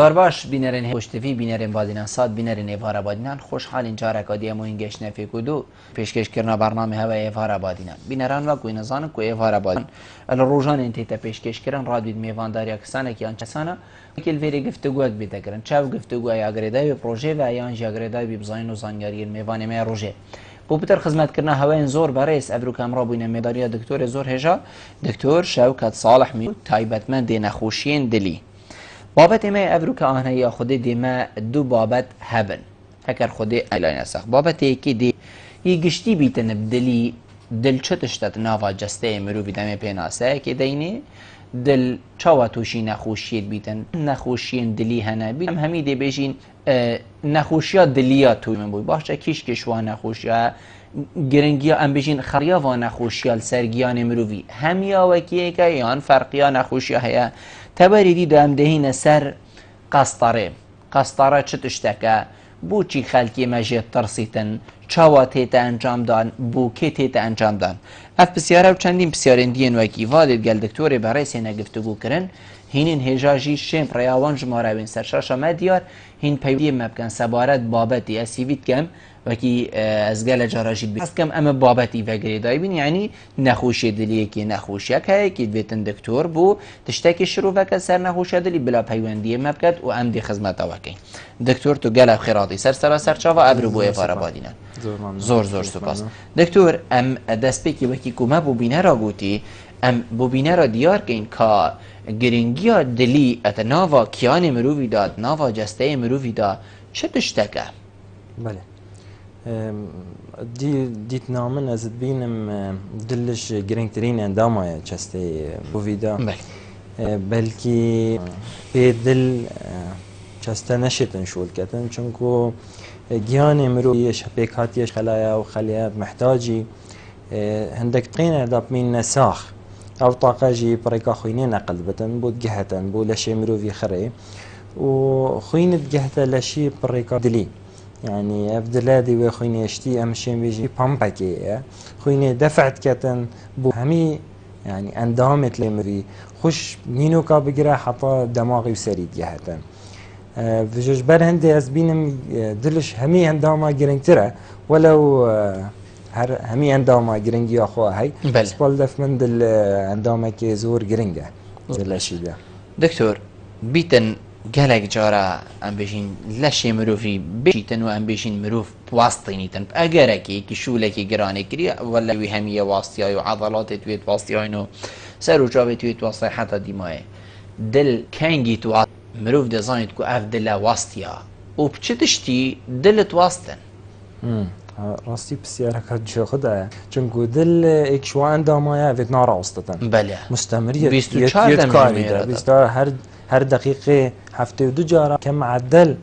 زار باش بینرین پشتوی بینرین بادینان ساد بینرین ایوارا بادینان خوشحال اینجا رکادی امو اینگش نفیکودو پیشکش کرنا برنامه هوا ایوارا بادینان بینران و کوی نزان کو ایوارا بادینان ال روزان انت تا پیشکش کردن رادوید میوان داریا کسانه کی آنچسانه کل ویری گفتگوات بیت کردن چاو گفتگو یا گریدای پروژه و یا انجا گریدای بزاین و زانیاری میوان می روزه بوبتر خدمت کرنا هوا زور برئیس ابرو کامرا بوینه میداریا دکتور زور هجا دکتور شوکت صالح می تایبتمند نخوشین دلی بابت ما ابرو که آنها یا خود دی ما دو بابت هبن اگر خود اعلان نسخ بابت یکی دی یگشتی بیتن بدلی دل چتشتت ناوا جسته مرو بیدم پیناسه که دینی دل چاواتوشی نخوشیت بیتن نخوشین دلی هنه بیتم همی دی بیشین نخوشیا دلیا توی من بوی باشه کیش کشوا نخوشیا گرنگیا ام بیشین خریا و نخوشیا سرگیان مروی همیا وکیه که یان فرقیا نخوشیا هیا تبریدی دام دهین سر قسطره چتشتکه بو چی خلکی مجید ترسیتن چاواتی تا انجام دان بو کتی تا انجام دان اف بسیاره و چندین بسیارین دین وکی والد گل دکتوری برای سینه گفتگو کرن هینین هجاجی شیم پریاوان جماره بین سرشاشا مدیار هین پیودی مبکن سبارت بابتی اسیویت کم وکی از گل جاراجید بید کم اما بابتی وگری دای بین یعنی نخوشی دلیه که نخوشی که که بیتن دکتور بو تشتکی شروع وکد سر نخوشی دلی بلا پیوندی مبکد و ام دی خدمت وکی دکتور تو گل خیراتی سر چاوا ابرو بو افاره بادینن زور سپاس دکتور ام دست بکی وکی کمه بو بینه را گوتی ام بو بینه را دیار که این که گرنگی دلی ات ناوا کیان مروی داد ناوا جسته مروی داد چه تشتکه؟ بله دیت نامن از بینم دلش گرنگترین اندامه جسته بویدا بلکه به دل جسته نشتن شول کتن چونکو گیان مروی شبکاتیش خلایا و خلایا محتاجی هندک قینه داب من نساخ او طاقه جی بريكا خويني نقل بتن بود جهتن بو لشي مروفي خري و خوينة جهته لشي بريكا دلي يعني افدلادي وخويني اشتي امشي بيجي بامباكي خويني دفعت كتن بو همي يعني اندامت لمري خوش نينو كا بقرا حطا دماغي وسريد جهتن فجوج بر هندي از بينم دلش همي انداما جرينترا ولو هر همي اندامه جرينجي اخوها هي بس بالدف من دل اندامه كي زور جرينجا دلشي ده دكتور بيتن قالك جارا ام بيجين لشي مروفي بيتن وام بيجين مروف واسطينيتن اجركي كي شولكي جراني كري ولا وهميه واسطيا وعضلات تويت واسطيانو سرو جابي تويت واسطي حتى ديماي دل كانجي تو مروف ديزاين كو اف دل واسطيا وبتشتي دل تواسطن راستی بسیار کار جو خدا چون دل اکشوا اندامه وید ناراستن بله مستمریت 24 دقیقه هر دقیقه هفته و دو جاره که معدل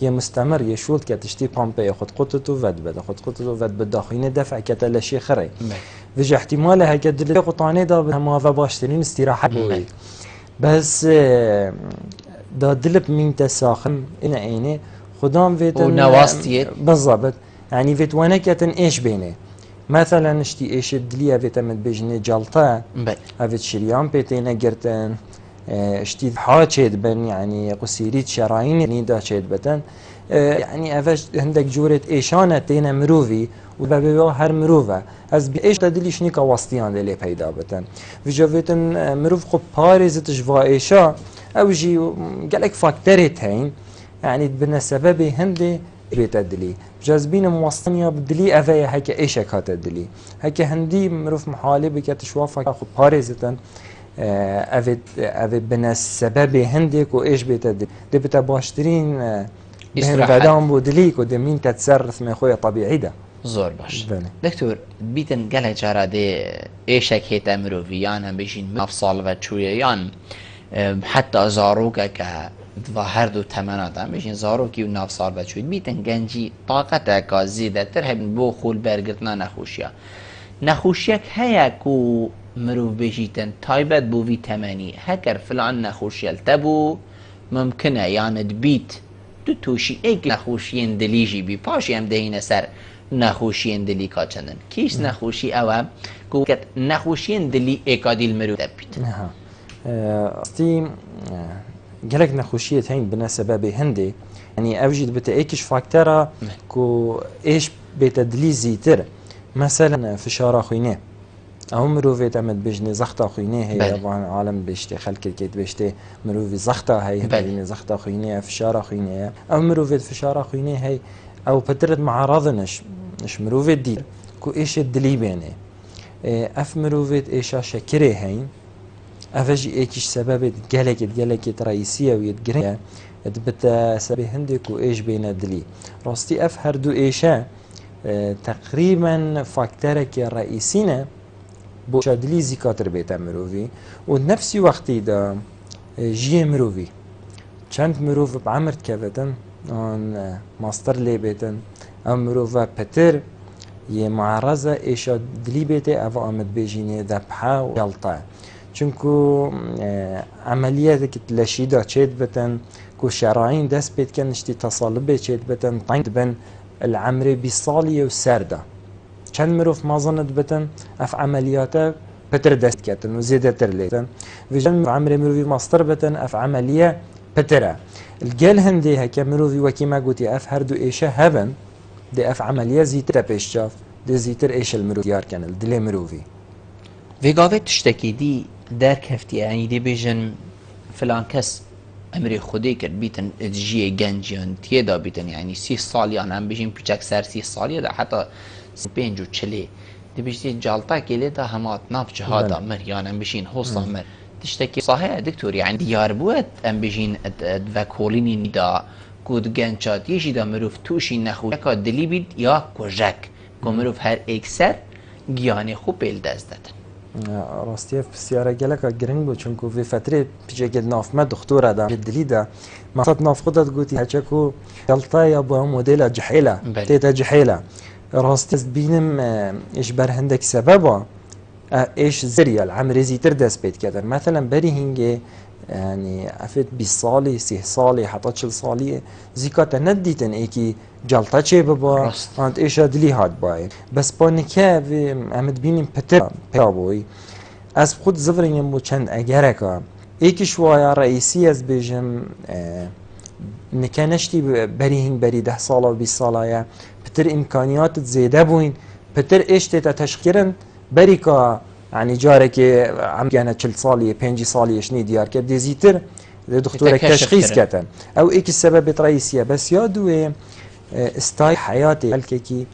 یه مستمر یه شولت که تشتی پامپه خود قطتو ود بده خود قطتو ود بده داخلین دفع که تلاشی خری وجه احتمال هک دل قطعانه دا به ما و باشترین استراحت بوی بس دا دلب من تساخن این عینه خدام وید نواستیت بالضبط يعني فيت وانا كاتن ايش بينه مثلا اشتي ايش الدليا فيت مد بجني جلطه افيت شريان بيتينا قرتن اشتي حاجد بن يعني قصيريت شرايين نيدا شيد بتن يعني افش عندك جوره ايشانه تينا مروفي وبابا هر مروفه از ايش تدليش نيكا واسطيان دلي پیدا بتن فيجويتن مروف خو باريزت جوا ايشا او جي قالك فاكتوريت هين يعني بالسبب هندي بيت الدلي جاذبين موصنيا بالدلي افيا هكا ايش هات الدلي هكا هندي مروف محالي بكات شوافا خو باريزتن افيت بالسبب هنديك وايش بيت الدلي دي بتا باشترين بعدهم بودليك ودمين تتصرف من خويا طبيعي ده زور باش دكتور بيتن قال جارا دي ايشك هيت مروفيان هم بيجين مفصل و چويان حتى زاروكا ك هر دو تمنات هم بشین زاروکی و نفسار بچوید بیتن گنجی طاقت اکا زیده تر هبن بو خول برگرتنا نخوشیک هیا کو مروف بشیتن تایبت بو وی تمنی هکر فلان نخوشیل تبو ممکنه یعنی بیت دو توشی ایک نخوشین دلیجی بی پاشی هم دهین سر نخوشین دلی کا چندن کیش نخوشی اوه کو کت نخوشین دلی ایکا دیل مروف تبید استی جالك نخوشية هين بنا سبب هندي يعني أوجد بتأكش فاكتورا كو إيش بتدلي زيتر مثلا فشار خوينه او مروفي تعمد بجني زخطة خوينه هي طبعا عالم بيشتي خلق الكيت بيشتي مروفي زخطة هي بجني زخطة خوينه فشار خوينه او مروفي فشار خوينه هي او بترد معارضنش مش مروفي دي كو ايش الدلي بينه اف مروفي ايش شكري هين افجي ايكش سبب جالك رئيسية ويتجري بتا سبب هندك وايش بين الدلي راستي اف هردو ايشا تقريبا فاكتورك الرئيسينا بو شادلي زيكاتر بيتا مروفي ونفسي وقتي دا جي مروفي چند مروف بعمرت كفتن ان ماستر لي بيتن ام مروفا بتر يه معرضة ايشا دلي بيتا افا امد بيجيني ذبحة ويلطا چونكو عملياتك تلاشيدا چيت بتن كو شراعين دست بيت كان اشتي تصالبه چيت بتن طيند بن العمري بصالية وسردة چند مروف ما ظنت بتن اف عملياته بتر دست كتن وزيادة ترليتن وجن عمري مروفي ماستر بتن اف عملية بترة الجال هندي هكا مروفي وكيما قوتي اف هردو ايشا هبن دي اف عملية زيتر بيشاف دي زيتر ايش المروفي ديار كان الدلي مروفي في قاوة تشتكي دي دار كفتي يعني دي بيجن فلان كس امری خودی کرد بیتن جیه گنجیان تیدا بیتن یعنی 30 سالی آن هم بيجين بيجاك سر 30 سالی دا حتی 45 دی بيجي جالتا كيلي دا همات ناف جهادا مر يعني هم بيجين هوصا مر تشتكي صحيح دكتور يعني ديار بوت هم بيجين دفكوليني ندا كود گنجات يجي دا مروف توشي نخو يكا دلي بيد يا كوجك كو مروف هر اكسر گياني خو بيل دست دادن راستي بسيارة جالك جرين بو چونكو في فترة بيجي قد ناف ما دكتورة دا جدلي دا ما صد ناف خودت قوتي هاچكو جلطة يا بو موديل جحيلة تيتا جحيلة راستي بينم ايش بر هندك سببا ايش زريا العمري زيتر دست بيت كدر مثلا بري هنجي يعني افت 20 صالي 30 صالي حتى 40 صالي زيكاتا نديتن ايكي جلطه چه ببا انت ايش دلي هاد باي بس بانكا في امد بينم بتر بابوي از خود زفرين مو چند اگركا ايكي شويه رئيسي از بيجم نكانشتي بريهن بري 10 ساله و 20 ساله بتر امكانيات زياده بوين بتر ايش تشكيرن بريكا يعني جارك عم كان 40 صالي 5 صالي شنو ديار كدي زيتر دكتور تشخيص كتن او ايك السبب رئيسيه بس يادو ستايل حياتي الكيكي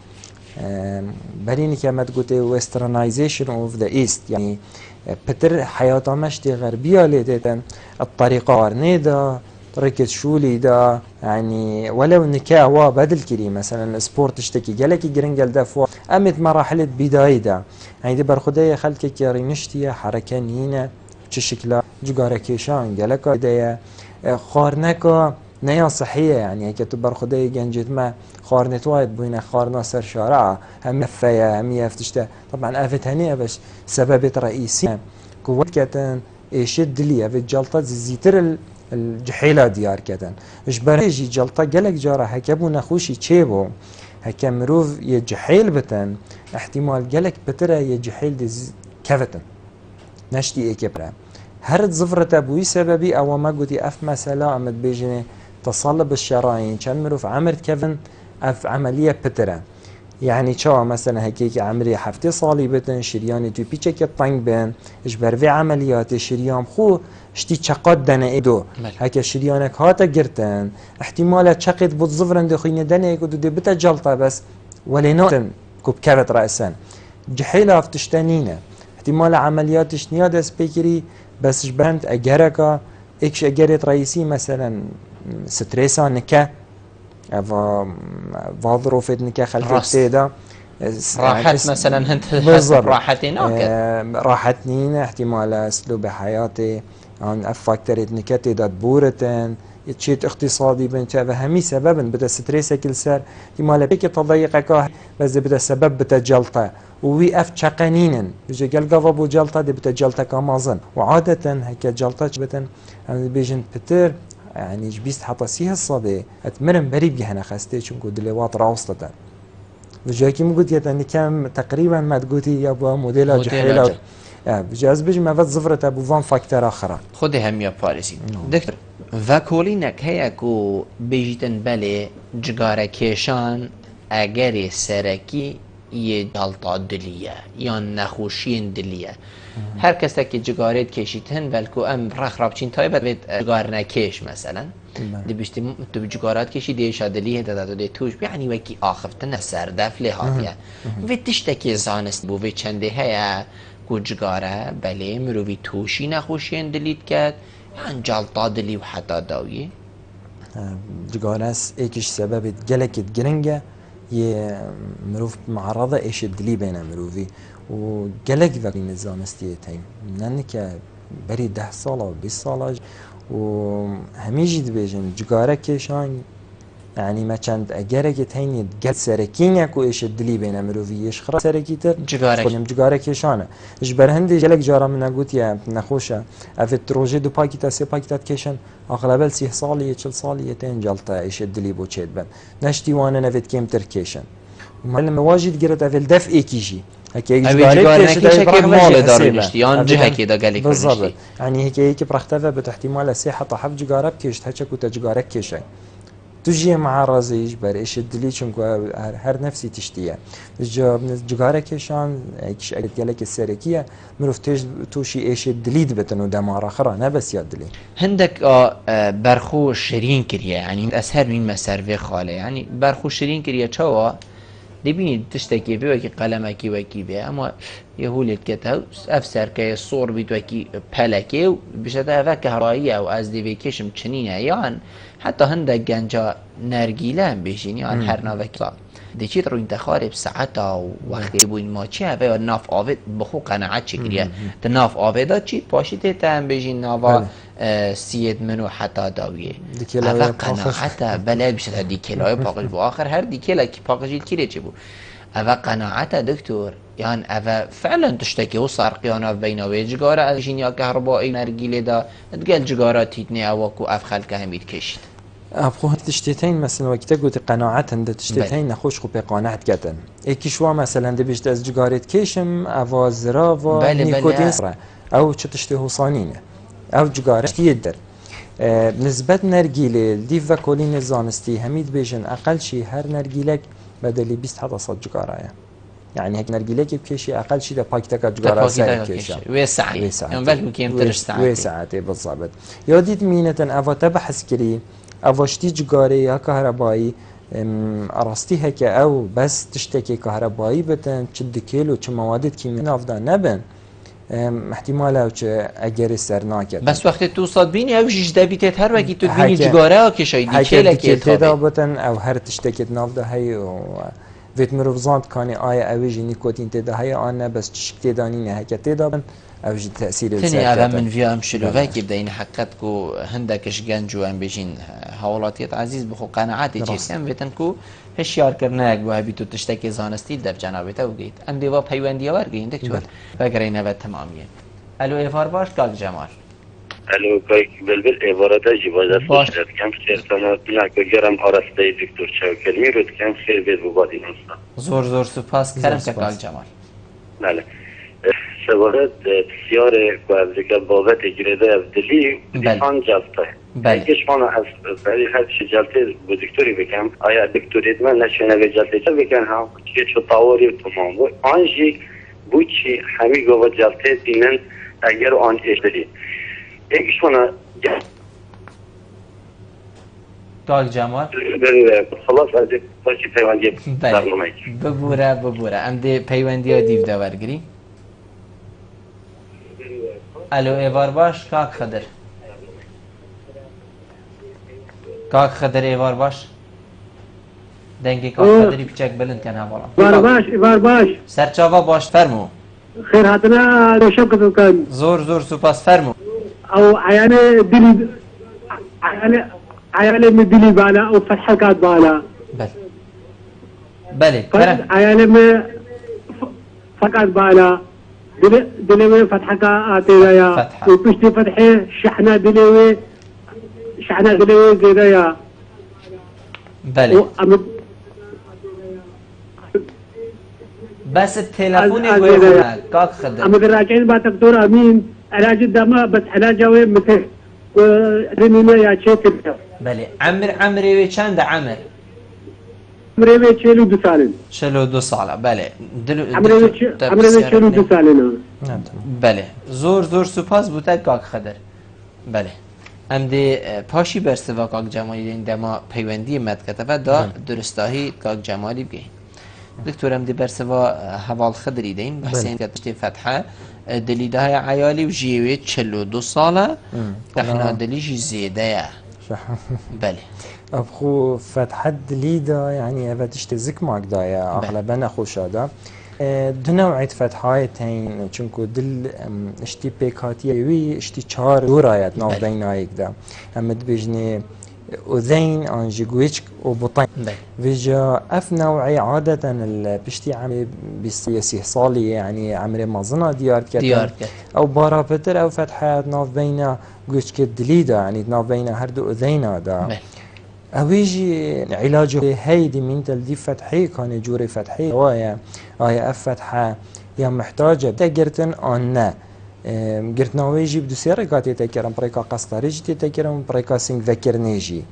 بريني كما تقولي ويسترنايزيشن اوف ذا ايست يعني بتر حياتها مشتي غربيه ليتن الطريقه ورنيدا طريقة شولي دا يعني ولو نكاوا بدل كري مثلا السبورت تشتكي جالك جرينجل دا فوا امت مراحل بداية دا يعني دي برخدايا خلك كياري نشتيا حركة نينا تشكلا جوجارا كيشان جالك دايا خارنكا نيا صحية يعني هيك برخدايا جنجت ما خارنت وايد بوينا خارنا سر شارع هم فيا هم يفتشتا طبعا افت هنيا باش سبب رئيسي قوات كاتن يشد لي في جلطة زيتر الجحيلة ديار كتن اش بريجي جلطة جلك جارة هكبو نخوشي تشيبو هكا مروف يجحيل بتن احتمال جلك بترى يجحيل دي كفتن نشتي ايكي برا هرد زفرة ابوي سببي او ما قوتي اف مسألة امد بيجني تصلب الشرايين كان مروف عمرت كفن اف عملية بترى يعني شو مثلا هيك عمري حفتي صالي بتن شرياني تو بيتشك الطنق بين اش برفي عمليات شريان خو اشتي چقد دنا ايدو هيك شريانك هاتا قرتن احتمال چقد بود زفرن دخين دنا ايدو دي بتا جلطة بس وليناتن كوب كافت رأسا جحيلة افتشتانينا احتمال عملياتش نيادة سبيكري بس جبرنت اجركا اكش اجرت رئيسي مثلا ستريسا نكا ظروفت نكا خلفت تيدا راحت مثلا انت راحتي راحتني احتمال اسلوب حياتي عن افكترت نكاتي دات بورتن يتشيت اقتصادي بنت همي سبب بدا ستريس كل سر احتمال بك تضيقك بس بدا سبب بتا جلطه وي اف تشقنينن بيجي قال قفا بو جلطه دي بتا جلطه كمازن وعاده هيك جلطه بتن بيجن بتر يعني جبيست حتى سيها الصدي اتمرن بريب جهنا خستي شنكو دلوات راوسطه وجاكي مقول يعني كم تقريبا ما تقولي يا ابو موديل جحيله بجاز بيجي ما فات زفرة أبو فان فاكتور آخر خود همیا پارسی دکتر و کولی نکه کو بیجتن بله جگاره کشان اگر سرکی یه جلطه دلیه یا نخوشین دلیه هر کس که جگارت کشیدن بلکو ام رخ رابچین تایبت بید جگار نکش مثلا دی بیشتی تو جگارات کشی دیش دلیه داده دی توش یعنی وکی آخفتن سردف لحاظیه و تشتکی زانست بو و چنده هیا کو جگاره بله مروی توشی نخوشین دلیت کرد یعنی جلطه دلی و حتی داویه جگارس ایکش سبب جلکت گرنگه یه مروف معرضة إيش الدلي بين مروفي وجلق ذاك النظام استيتين لأن بري 10 سالة و 20 سالة وهميجي دبيجن جگاره كيشان يعني ما كانت أجرك تهيني جل سركين يكو إيش الدلي بين مروفي إيش خرا سركيتر جگاره كيشانه إجبر هندي جلق جارا من أقول يا نخوشة أفت روجي دو باكيتا سي باكيتات كيشان أغلب 30 صالية 40 صالية تنجلطة إيش الدلي بوشيد بن نشتي وانا نفت كيم تركيشن لما واجد جرت أفل دف إيكيجي هكي جگاره كيشة كي مال دار نشتي يعني جهة كده قالك بالضبط يعني هيك برختفى بتحتمال السيحة طحب جگاره بكيشت هكا كنت جگاره كيشة تجي مع رازيج بر إيش الدليل شنكو هر نفسي تشتيه جگاره كيشان إيش قالك السركية مروف توشي إيش الدليل بتنو دمار آخره نه بس يا الدليل هندك برخو شرين كريه يعني أسهر من مسار خاله يعني برخو شرين كريه چوا دبینید تشتکی به وکی قلمکی وکی به اما یهولیت کته افسر که صور بیت وکی پلکی و بشده اوه کهرایی او از دیوی کشم چنینه یان حتی هنده گنجا نرگیله هم بشین یان هر نوکی دیچیت رو انتخارب ساعتا و وقتی بوین ما چی اوه ناف آوید بخو قناعت چی کریه ده ناف آویدا چی پاشیده تا هم بشین ناوا سید منو حتی داویه اوه قناعتا بله بشده دیکلای پاقش بو آخر هر دیکلا که پاقشیل کیره چی بو اوه قناعتا دکتور یان اوه فعلا تشتکی و سرقیانا بیناوی جگاره ازشین یا کهربایی نرگیله دا دگل جگاره تیتنی اوه کو اف خلکه همید کشید أبغى تشتيتين مثلا وقتها قلت قناعة عند تشتيتين نخوش خو بقناعة جدا إيكشوا مثلا دبيش از جگارت كيشم أوازرا و نيكوتين أو تشتيه صانينه أو جگارت يدر نسبة نرجيلة ديف وكولين زانستي هميد بيجن أقل شيء هر نرجيلك بدلي 20 حتى صد جگاره يعني هيك نرجيلك بكيشي أقل شيء ده باكتك جگاره سعر كيشة وسعة يعني بالك كيم ترش ساعة وسعة بالضبط يوديت مينة أفا تبحث كري أفاشتي جگاره یا كهربائي أرستي هكا أو بس تشتكي كهربائي بتن چد كيلو چه مواد كيميائية نافدا نبن احتمالا او چه اگر سر ناکد بس وقتی تو صاد بینی او جده بیتت هر وقتی تو بینی جگاره ها که شاید دیکیله که تابه بتن او هر تشتكت نافدا هی و ویت مروفزاند کانی آیا اویجی نیکوتین تدا هی آن نه بس چشک تدانینه هکا تدا بن اوجي تأثير تاني على من فيها مشلوفاكي بدأين حقتكو هندكش جنجو ام بيجين حوالاتيات عزيز بخو قناعاتي جيسيان بيتنكو هشيار كرناك بو هبيتو تشتكي زانستي در جنابتا وقيت ام ديوا بيوانديا ورقين دكتور فاقرين هبت تمامية الو ايفار باش كاك جمال الو كاك بلبل ايفارتا جيبازة سوشتت كم خير سنة بلاك جرم آرستاي دكتور شاوكرمي رود كم خير بيت ببادي نصا زور سپاس كرم كاك جمال بله سوالات بسیار که بابت گرده از دلی دیفان جلطه اگه شما از برای هرچی جلطه با دکتوری بکن آیا دکتوریت من نشونه به جلطه چه بکن هم که چو تاوری و تمام و آنجی بوچی همی گوه جلطه دینن اگر آن اشتری اگه شما کاک جمال خلاص از باشی پیوندی برنامه ببوره ام دی پیوندی ها دیو داورگری الو ایوار باش کاک خدر ایوار باش دنگی کاک خدری پیچک بلند کن حوالا ایوار باش سرچاوا باش فرمو خیر هاتنا روشب کتو کن زور سپاس فرمو او عيالي من دلي بالا او فتح كات بالا بله عيالي من فقط بالا دلوي فتحك آتيها وبشتي فتحي شحنة دلوي زيدايا بله بس التلفون يقول كاك خدر أما راجعين بعد دكتور أمين علاج الدماء بس علاجه وين مثل ورنينا يا شيخ. بله عمري چند عمر؟ عمري 42 سال. 42 ساله بله. عمري 42 سال. بله. زور سپاس بوده کاک خدر. بله. ام دی پاشی برسوا کاک جمالی دما پیوندی مد کتفه دا درستاهی کاک جمالی بگی. دکتور ام دی برسوا حوال خدری دین بحثین کتشتی فتحه دلیده های عیالی و جیوی 42 ساله احنا دلیجی زیده یا. بله. أبخو فتحة دليدا يعني أبى تشتزك معك دايا أغلبنا خوشادا دو نوعية فتحات هين چونكو دل اشتي بيكاتية وي اشتي چهار دورايات ناف بينايك دا هم دبجني أذين أنجيجويتش وبطين فيجا أف نوعية عادة بشتي عمري بسياسي صالي يعني عمري مازنا ديار كتن أو بارا بتر أو فتحات ناف بينا جويتش كدليدا يعني ناف بينا هردو أذينا دا اويجي علاجه هيدي من تلدي فتحي كان جوري فتحي وايا اف فتحه يا محتاجه تقرتن انا قرت نويجي بدو سيركات تكرم بريكا قسطريج تكرم بريكا سينك ذكرنيجي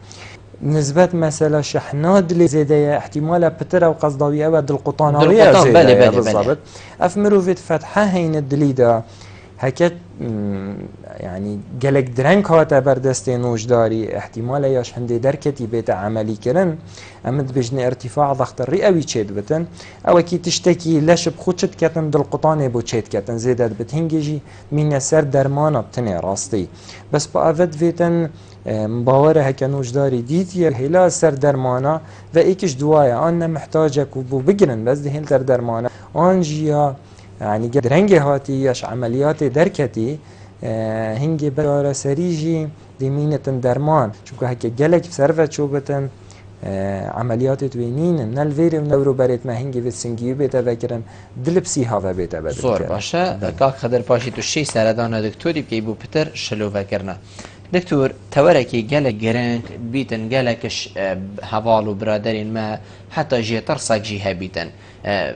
نسبة مثلا شحنات اللي زيادة احتمال بتر وقصداوية بعد القطانوية زيادة بالضبط افمرو في فتحه هين الدليدا هكذا يعني جالك درنك هاتا بردستي نوجداري احتمال ياش هندي دركتي بيت عملي كرن امد بجني ارتفاع ضغط الرئوي تشيد بتن او كي تشتكي لش بخوتشت كتن دل قطاني بو تشيد كتن زيادات بتهنجي من سر درمانه بتني راستي بس بافد فيتن مباوره هكا نوجداري ديتي هلا سر درمانه و ايكش دوايا انا محتاجك وبو بجرن بس دي هل سر درمانه انجيا يعني درنگه هاتي ياش عمليات دركتي هنگي برارة سريجي ديمينة درمان چونكو هكا جلك بسرفة شوبتن عمليات توينين من الفيري ونورو بريت ما هنگي في السنگيو بيتا بكرن دلبسي هاوا بيتا بدل زور باشا كاك خدر باشي تو شي سردانا دكتوري بكي بو بتر شلو فكرنا دكتور توركي جالك جرانك بيتن جالكش هوالو برادرين ما حتى جي ترسك جيها بيتن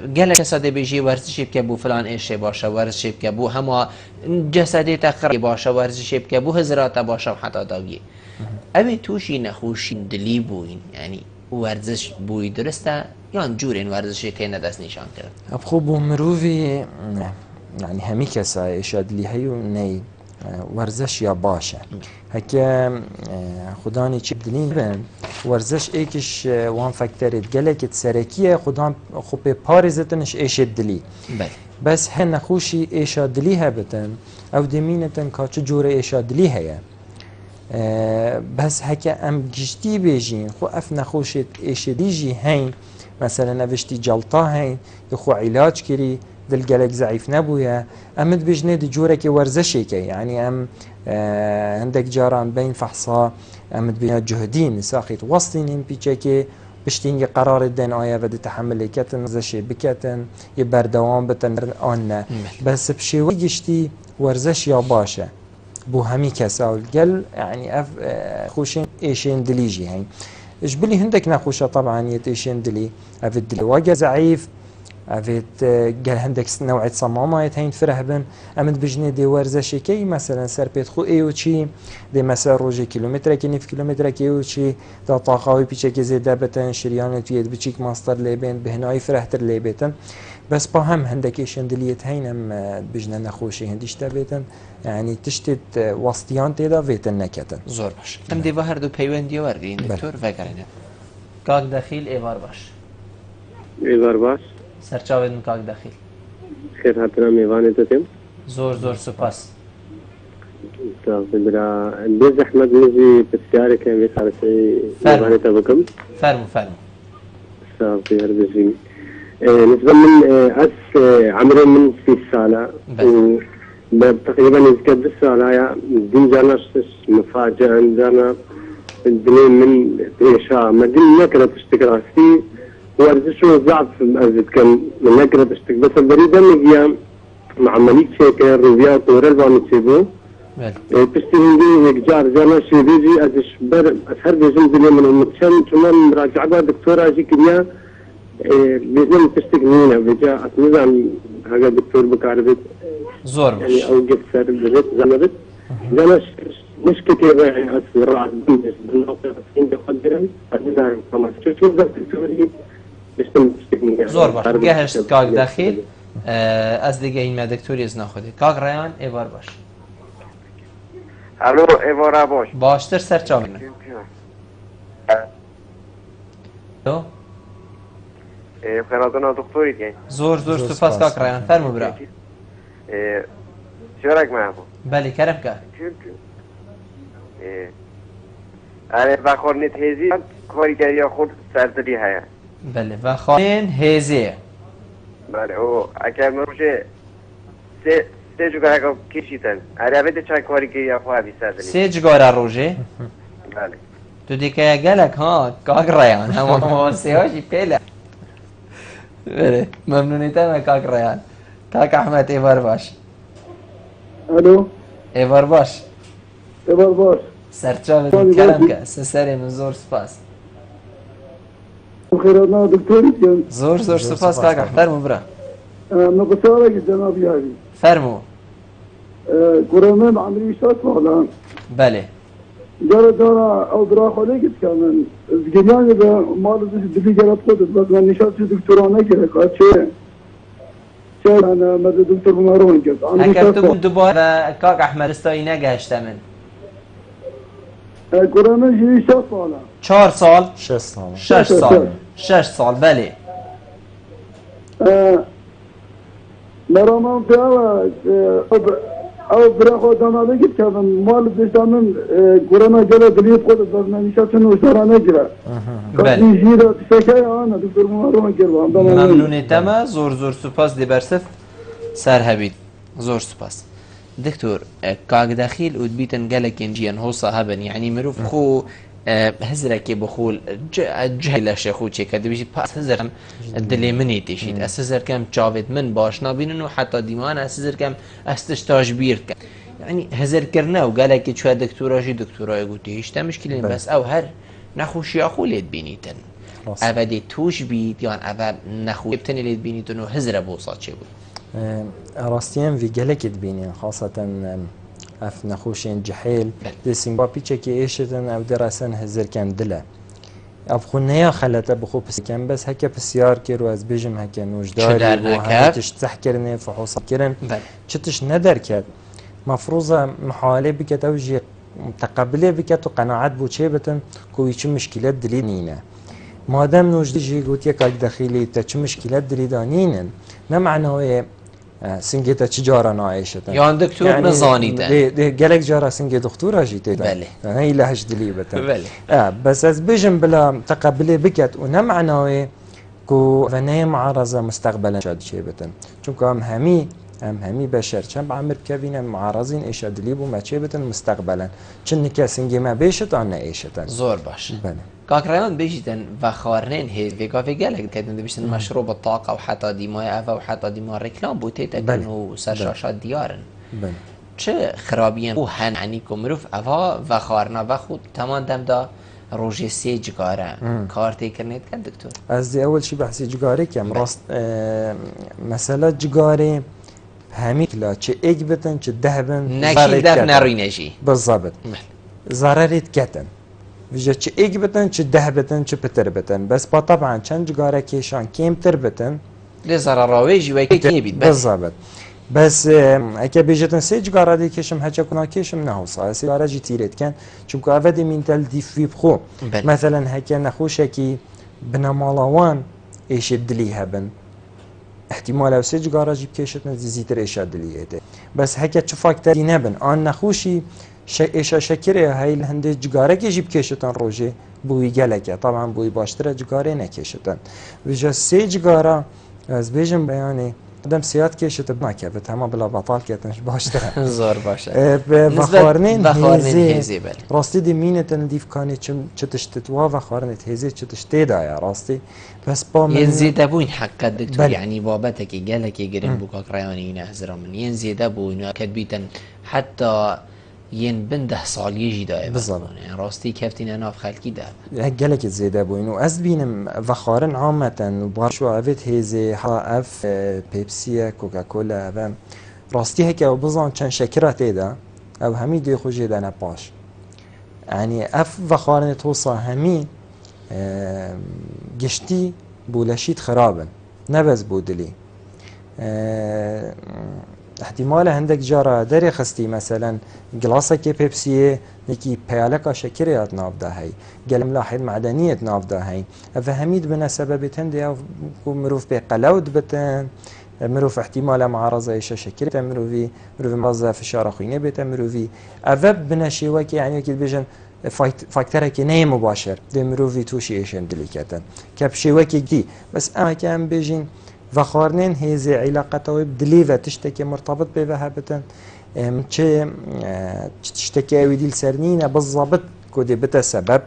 جالك جسد بيجي ورزشي بكبو فلان ايش باشا ورزشي بكبو هما جسدي تقري باشا ورزشي بكبو هزرات باشا حتى داغي ابي توشي نخوشي دلي بوين يعني ورزش بوي درسته يان جورين ورزشي كاين داس نشان كرد ابخو بومروفي يعني همي كسا ايشاد لي هيو ني ورزش یا باشه هکه خدانی چی بدلین بن ورزش ایکش وان فکترید گلکت سرکیه خدان خوب پارزتنش ایش دلی بس هن خوشی ایش دلی هبتن او دمینتن که چه جور ایش دلی هیا بس هکه ام گشتی بیجین خو اف نخوشت ایش دیجی هین مثلا نوشتی جلطه هین خو علاج کری دل جالك ضعيف نبويا امد بجني دي جورك ورزشي كي يعني ام عندك جاران بين فحصا امد بين جهدين ساقيت وسطين بيجكي بشتينجي قرار الدين ايا بدي تحمل كتن ورزشي بكتن يبر دوام بتن انا بس بشي وجشتي ورزش يا باشا بو همي كساول قال يعني خوشين ايشين دليجي هين اجبلي هندك نخوشه طبعا يتيشين دلي افد دلي واجا ضعيف افيت قال عندك نوعية صمامات هين فرهبن امد بجني دي ورزشي كي مثلا سر بيت خو ايوتشي دي مثلا روجي كيلومتر كي نيف كيلومتر كي ايوتشي دا طاقاوي بيچكي زيدا بتن شريان تويد بچيك ماستر ليبن بهناي فرهتر ليبتن بس باهم عندك شندليت هينم بجنا نخوشي هنديش تبيتن يعني تشتت وسطيان تيدا فيتن نكتن زور باش ام دي بهر دو بيوندي وردين دكتور فكرنا كاك دخيل ايوار باش ايوار باش سرچاوید مکاک دخیل خیر هاتنا میوانی تتیم زور سپاس برا بيز احمد نجي بسيارة كان بيصير شيء میوانی تبکم فرمو صافي هردجي نسبة من أس عمري من 6 سنة تقريبا يذكر بالسنة يا دين جانا مفاجأة عندنا الدنيا من إيشا ما دين ما كانت تشتكي راسي ورزشوا ضعف أزيد كان من كانت تشتكي بس البريدة مجيا مع مليك شاكر ويا طورل وانتسيبو تشتغل هيك جانا شي بيجي أزش بر أسهر بيجي من المتشن كمان راجع بها دكتورة أجي كريا بيزن تشتكنينا بجا نظام هذا دكتور بكاربت زور باش يعني او جبت سر بجت زمرت جانا مش كتير يعني اسرع بالنقطة عند قدرا نظام كما شو دكتوري بيشتم تشتكنينا زور باش جهشت كاك داخل از دیگه این ما دکتوری از نخوده کاک ریان ایوار باش الو ایوارا باش باشتر سرچا بینه الو خیراتنا دکتوری که زور سپاس کاک ریان فرمو برا چرک محبوب بله کرم که اره بخور نتیزی کاریگری خود سردری هیا بله و خواهین هیزیه بله او اگر مروشه سه جگره که کشیدن اره بده چند کاریگری خواهی سردری سه جگاره روژه بله تو دیگه گلک ها کاک ریان اما مواسه هاشی پیله بله ممنونیتم کاک ریان کاک احمد ایوار باش الو ایوار باش باش سرچا بدین کرم که سسری من زور سپاس خیراتنا دکتوری جان زور سپاس کاک فرمو برا مقصارة جناب يعني فرمو كورونا عملي شات فعلا بله دارا او درا خالي كمان زجناني به مال دفي جرات خود بس من نشاط دكتورانه كده كاچه چه انا مد دكتور مارون كده اگر تو دوباره کاک احمد استایی نگشته من كورونا جي شات فعلا 4 سال 6 سال بله مرام فيها او برا خودانا بگید که مال دشتانم کرونا جلو دلیت خود بس من نشاط نوشتارانه گیره بله جیره تشکای آنه دکتر مارون کرد ممنونیتم زور سپاس دی برسف سر هبید زور سپاس دكتور كاك داخل ودبيتن قالك انجيان هو صاحبن يعني مروف خو هزرك بخول جهل شيخو چه كده بيجي باس هزر دلي مني تشيد اسزر كم جاوید من باش نابينن وحتى ديمان اسزر كم استشتاج بير يعني هزر كرنا وقالك شو دكتوره جي دكتوره قلتي هيش مشكله بس او هر نخوشي اخو ليد بينيتن ابدي توش بيت يعني ابد نخو بتني ليد بينيتن وهزر بوصات چه بود راستين في جلك تبيني خاصة اف نخوشين جحيل دسين بابيتشا كي ايشتن او دراسن هزر كان دلا ابخونيا خلته بخو بس كان بس هكا بسيار كيرو از بيجم هكا نوجداري وهاتش تحكرني فحوص كرن شتش ندر كات مفروضه محاوله بك توجي متقبله بك قناعات بو چيبتن كويش مشكلات دلينينا مادام نوجدي جي قلت يا كاك داخلي تا مشكلات دليدانين ما معناه سنجيتا تجارة ناعيشة يعني دكتور يعني نظانيتا جالك جارة سنجي دكتورة جيتي بله هاي لهج دليبة بله بس از بيجن بلا تقبلي بكت ونمعناوي كو فناي معارضة مستقبلا شاد شيبة چونكو هم همي بشر چند بعمر بكابين معارضين ايشا دليبو ما شيبة مستقبلا چنكا سنجي ما بيشت عنا ايشة زور باش بله كاكريان بيجتن وخارنين هيد فيكا في قالك كدن بيجتن مشروب الطاقة وحتى ديما افا وحتى ديما ريكلام بوتيتا كانوا سرشاشات ديارن بله چه خرابيان او هن عنيكم مروف افا وخارنا وخود تمام دم دا روجي سي جگاره كارتي كرنيت كان دكتور از دي اول شي بحثي جگاره كم راست مسألة جگاره همي كلا چه ايك بتن چه دهبن نكي دف نروينجي بالضبط ضررت كتن ویژه چه ایک بتن چه ده بتن چه پتر بتن بس با طبعا چند جگاره کشان کم تر بتن لزر راویجی و کی بید بالضبط بس اگه بیجتن سه جگاره دی کشم هچه کنا کشم نه سه جگاره جی تیرت کن چون که اول من تل دی فیب خو مثلا هکه نخوشه کی بنمالوان ایش دلی هبن احتمال او سه جگاره جی کشتن زیتر ایش دلیه ده بس هکه چه فاکتوری نبن آن نخوشی ایشا شکره هاي الهنده جگاره که جیب کشتن روژه بوی گلکه طبعا بوی باشتره جگاره نکشتن ویجا سه جگاره از بیجم بیانی آدم سیاد کشت نکرد همه بلا بطال کتنش باشتره زور باشه بخارنین هیزی بله راستی دی مینتن دیف کانی چه تشتتوا و خارنت هیزی چه تشتی دایا راستی بس با من ينزيد ابوين حق الدكتور يعني بابتك قالك يقرن بوكاك رياني نهزر من ينزيد ابوين كتبيتا حتى ين بن 10 سال يجي دائما بالضبط. يعني راستي كفتين ناف خلقي ده هيك قالك زيادة بوين وأز بينم فخارن عامة وبارشو عفت هيزي حا أف بيبسيا كوكاكولا أفهم راستي هيك أو بزان كان شكرة تيدا أو همي دي خوشي دا نباش يعني أف فخارن توصى همي جشتي بولشيت خرابا نبز بودلي احتمال عندك جارة داري خستي مثلا جلاسة كي بيبسي نكي بيالكا شكريات نافدا هاي قلم لاحظ معدنية نافدا هاي فهميد بنا سبب تندي او مروف بقلود بتن مروف احتمال معارضة ايشا شكرية مروفي معارضة فشار خوينة بيتا مروفي افب بنا شيوكي يعني كي بيجن فاكتره كي ناي مباشر دي مروفي توشي ايشن دليكاتا كاب شيوكي دي بس اما كان بيجين فخارنين هذه علاقته بدليفة تشتكي مرتبط بها تشتكي ويدي السرنين بالضبط كودي بتا سبب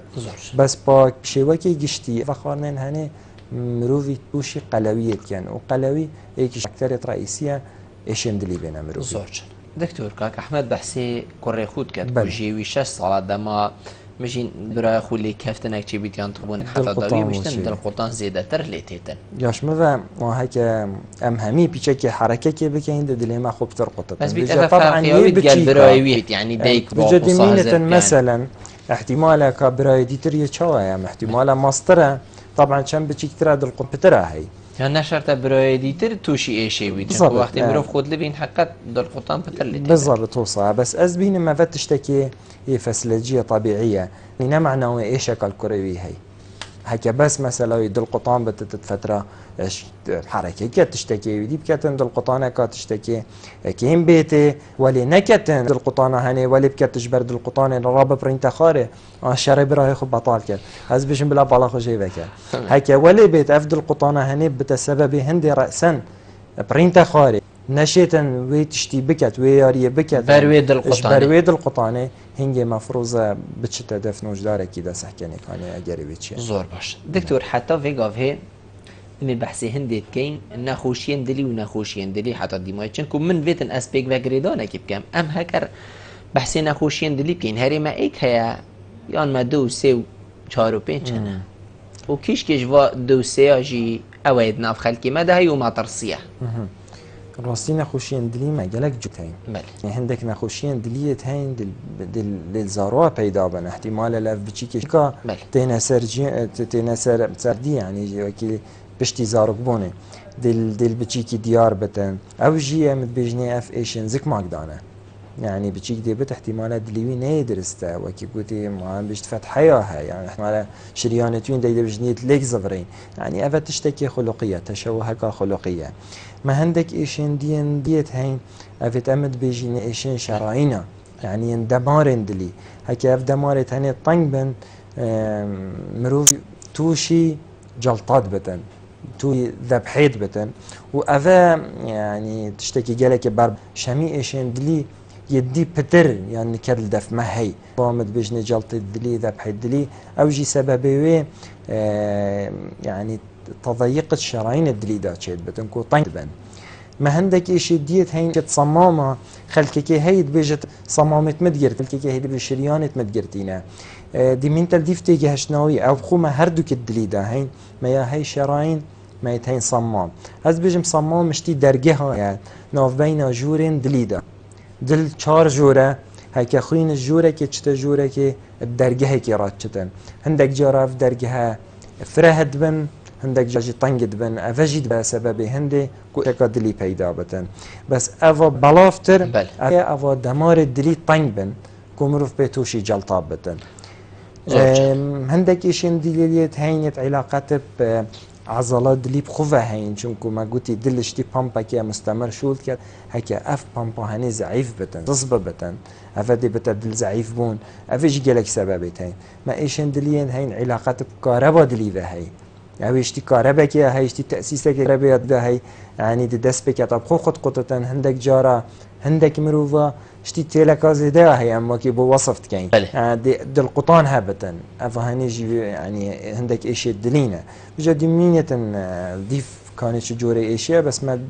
بس با شيوكي قشتي فخارنين هني مروفي توشي قلوية كان وقلوي ايكي اكترية رئيسية ايشن دليفينا مروفي زورج دكتور كاك احمد بحسي كوري خود كات كوجيوي 6 سالات دما مشين برای خولی کفتنک چی بیتیان تبون حتی داوی مشتن دل قطان زیاده تر لیتیتن یاش مذا ما هيك ام همي بيشكي حركه كي بكين دلي ما خوب ترقطت بس طبعا يبقى برايويت يعني ديك بجد مينة مثلا احتمال كبراي دي تري تشوا احتمال ماستر طبعا كان بتشيك ترى دل الكمبيوتر هي يعني نشرت براي دي تر توشي اي شيء بيت وقت بروف خود لبين حقت دل قطان بتر ليتيتن بالضبط توصى بس ازبين ما فتشتكي هي فسيولوجية طبيعية يعني معنى ايش شكل كروي هي هكا بس مثلا يدل قطان بتت فترة حركة كي تشتكي ودي بكتن دل قطانة كا تشتكي كيم بيتي ولي نكتن دل قطانة هني ولي بكت تجبر دل قطانة رابط برينتا خاري الشرب راهي خب بطال كت هز بيشن بلا بالا خوشي بك هكا ولي بيت افدل قطانة هني بتسبب هندي رأسا برينتا خاري نشيتن ويتشتي بكت وياري بكت برويد القطانة هنجي مفروضة بتشتا دفنوش دارك كده سحكني كاني اجري بيتشي زور باش دكتور حتى فيغاف هي من بحثي هندي كاين ناخوشين دلي وناخوشين دلي حتى ديما تشنكو من فيتن اسبيك فاغريدانا كيف كام ام هكر بحثي ناخوشين دلي كاين هري ما ايك هيا يان ما دو سي 4 و 5 سنه وكيش وا دو سي اجي اويد ناف خلكي ما ده يوم ترصيه راستي نخوشين دلي ما جالك جوتين يعني عندك نخوشين دليت هين دل زاروا پیدا بن احتمال لاف بچيكا تينا سرجي تينا سردي يعني وكي بشتي زارك بوني دل بچيكي ديار بتن او جي ام بيجني اف ايشن زك ماكدانا يعني بتشيك دي بت احتمالات دليوي نيدرستا وكي قلتي ما بيشت فتحياها يعني احتمال شريانتين دي بجنيت ليك زفرين يعني افا تشتكي خلقيه تشوهك خلقيه ما عندك ايشين ديت هين افت امد بيجيني ايشين شراينا يعني دمارن دلي هكي اف دمارت هني طنق بن مروف توشي جلطات بتن تو ذبحيت بتن وافا يعني تشتكي جالك بار شمي ايشين دلي يدي بتر يعني كدل دف ما هي قامت بجني جلطة دلي ذبح الدلي او جي سببه يعني تضيق الشرايين الدلي دا تشيد بتنكو طنق بن ما عندك اشي ديت هين صمامة خلكي هيد بيجت صمامة مدقرت خلكي هيد بالشريانة مدقرتينا دي من تلديف تيجي هشناوي او خوما هردوك الدلي دا هين ما يا هي شرايين ما يتهين صمام هز بيجم صمام مشتي درجها يعني ناف بين جورين دلي دا دل 4 جوره هيك خوين الجوره كي تشتا جوره كي الدرجه هيك راتشتن عندك جراف درجها فرهد بن عندك جاجي طنقد بن افجد بسبب هندي كوكا دلي بيدا بتن بس افا بلافتر افا دمار الدلي طنق بن كومروف بيتوشي جلطاب بتن عندك ايش دليليت هينت علاقات عضلات دلي بخوفه هين چونكو ما قلتي دلشتي بامبا كي مستمر شول كات هكا اف بامبا هني ضعيف بتن تصبه بتن افدي بتدل ضعيف بون افيش جالك سببت هين ما ايشن دليين هين علاقات بكهرباء دلي هي يعني اشتي كهرباء كي هي اشتي تاسيس كهرباء ده هي يعني دي دس بك طب خو خد قطتن عندك جاره عندك مروفا اشتي تيلكاز ده هي اما كي بو وصفت كاين دي القطان هبتن افهني يعني عندك ايش دلينا بجد مينه ديف كانت جوري ايشيا بس ما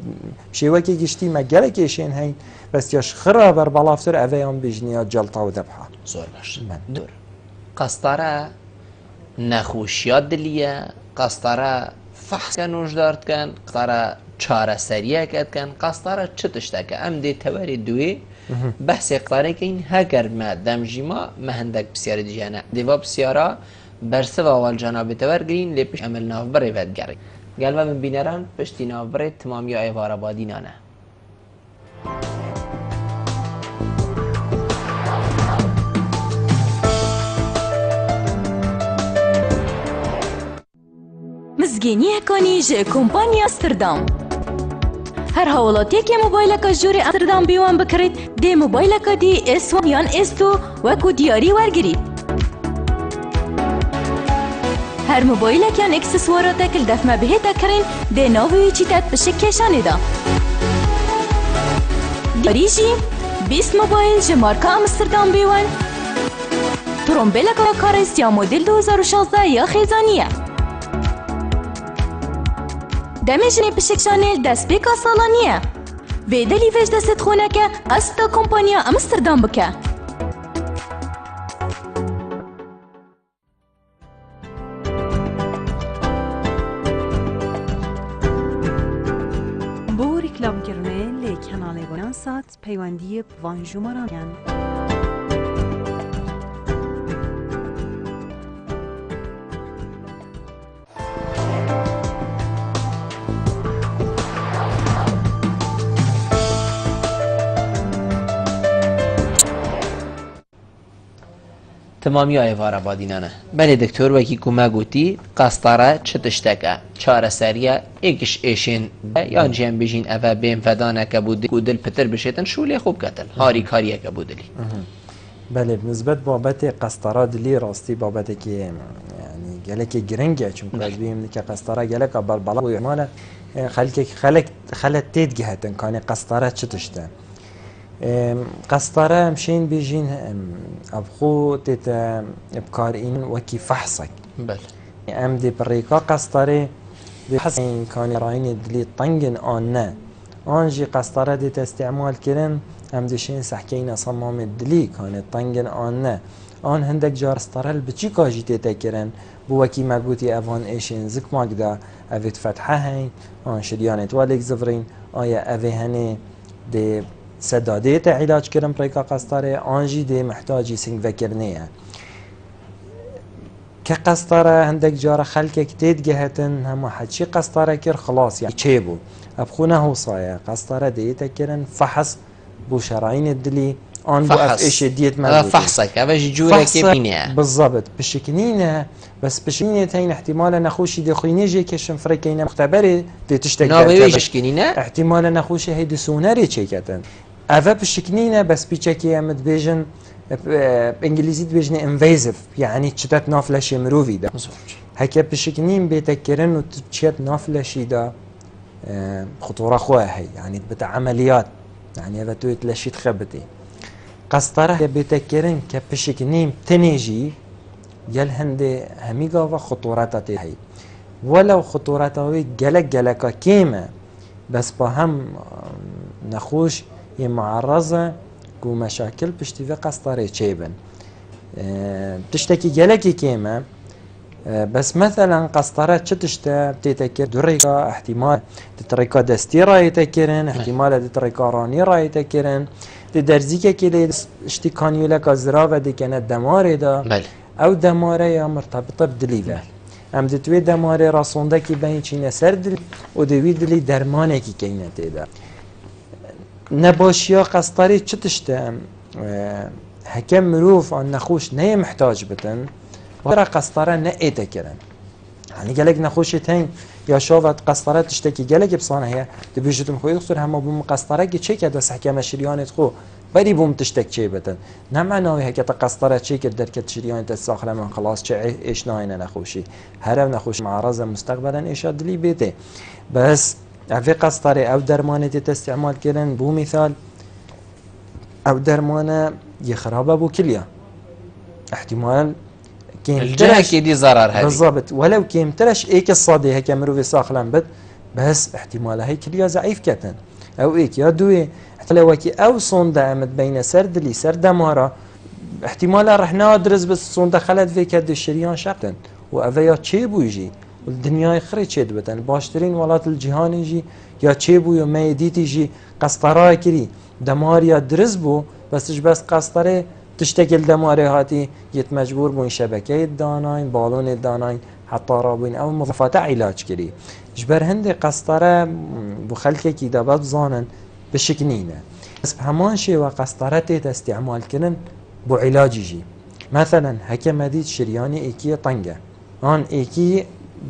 شيوكي جشتي ما جالك ايشين هين بس ياش خرابر بلافتر افيان بجنيات جلطه وذبحه زور باش دور قسطره نخوشیات دلیه قسطره فحص کنوش دارد کن قسطره چاره سریع کد کن قسطره چه تشتکه ام دی توری دوی بحث قسطره که این هگر ما دمجیما مهندک بسیار دیجانه دیوا بسیارا برسه و اول جناب تور گرین لیپش عمل نافبره ودگره گلوه من بینران پشتی نافبره تمامی ایوار آبادی نانه مزگینی کنی جه کمپانی آمستردام هر حوالاتی که موبایل که جوری آمستردام بیوان بکرید دی موبایل که دی S1 یا S2 وکو دیاری ورگرید هر موبایل که اکسسوارات کل دفمه بهت کرین دی ناوی چیتت بشک کشانی دا دیاری جی 20 موبایل جه مارکا آمستردام بیوان ترومبیل که کارست یا مدل 2016 یا خیزانیه دمجنی پشکشانه دست بیکا سالانیه ویدلی ویج دست خونه که قصد کمپانیا آمستردام بکه بو ریکلام کرنه لی کانال بونان سات پیوندی وانجو مرانیان تمامی ایوار آبادی نانه بله دکتر وکی کما گوتی قسطره چه تشتکه چاره سریه ایکش ایشین یا جیم بجین اوه بیم فدانه که بودی کودل پتر بشیتن شولی خوب کتل هاری کاریه که بودلی بله بالنسبه بابت قسطره دلی راستی بابت که یعنی گلک گرنگه چون بیم که قسطره گلک بلا و مال خلت تید گهتن کانی قسطره چه تشته قسطره مشين بيجين ابخو تت ابكارين وكي فحصك بله ام دي بريكا قسطره بحث كان راين دلي طنجن آن آنجي قسطره دي استعمال كرن ام ديشين سحكينا صمام الدلي كانت طنجن آن هندك جار قسطره بچي كاجي تتكرن بو وكي مقوتي افان ايشين زك ماقدا افت فتحه هين آن شريانت والك زفرين آيا افي هني دي سداده تا علاج کردن پریکا قسطره آنجی دی محتاجی سنگ وکرنیه که قسطره هندک جار خلک کتید گهتن هم حدشی قسطره کر خلاص یعنی چه بو ابخونه هو صایه قسطره دیتا کرن فحص بو شراین الدلی آن بو اف ايش ديت ما فحصك باش جورك بينيه بالضبط بشكنينه بس بشكنينه تين احتمال نخوشي دخينه جي كشن فريكينه مختبره دي تشتغل بشكنينه احتمال نخوشي هيدي سوناري تشيكتن افا بشكنينه بس بيتشكي امد بيجن بانجليزي بيجن انفيزيف يعني تشتت نافلش مروفي ده هكا بشكنين بيتكرن وتشت نافلش ده خطوره خواه هي يعني بتاع عمليات يعني اذا تويت لشيت خبتي قسطره بيتكرن كبشكنيم تنيجي يل هندي هميغا وخطورات هي ولو خطوراتوي جلك كيما بس بهم نخوش معرضه كو مشاكل بشتي قسطره تشيبن تشتكي جلك كيما بس مثلا قسطره تشتا بتتكر دريكا احتمال تتريكا دستي راي تكرن احتمال تتريكا راني راي تكرن درزیکه که اشتی کانیولا کازرا و دیکنه دماره دا بله او دماره یا مرتبطه بدلیوه هم دوی دماره راسونده که بین چینه سر دل و دوی دلی درمانه که کینه تیده نباشیا قسطری چه تشته حکم مروف آن نخوش نه محتاج بتن برا قسطره نه ایده کرن يعني قالك نخوش تين يا شافت قسطره تشتكي قالك بصانه هي تبيجتم خوي دكتور هم بوم قسطره كي كذا حكم شريانه خو بري بوم تشتك شي بتن نه معناه هيك قسطره شي كدر كشريانه الساخله من خلاص ايش ناين نخوشي هرم نخوش معرضه مستقبلا ايش ادلي بيته بس في قسطره او درمانه تستعمال كرن بو مثال او درمانه يخرب ابو كليه احتمال الجهة دي ضرر هذه بالضبط ولو كيم ترش ايك الصدي هيك مروي ساخلن بد بس احتمال هي كليا ضعيف كتن او ايك يا دوي حتى لو كي او صوندا امد بين سرد لي سرد مارا احتمال رح نادرس بس صوندا خلت في كد الشريان شقتن وافيا تشي بويجي والدنيا خري تشد بتن باشترين ولات الجهان يجي يا تشي بو يا ميديت يجي قسطره كري دمار يا درس بو بس قسطره تشتكل دماري هاتي يتمجبور بون شبكه الداناين بالون الداناين حتى رابين او مضافات علاج كري جبر هندي قسطره بخلكه كي دابت زانن بشكنينه بس همان شيء وقسطره استعمال كرن بو علاج يجي مثلا هكا مديد شرياني ايكي طنجه آن ایکی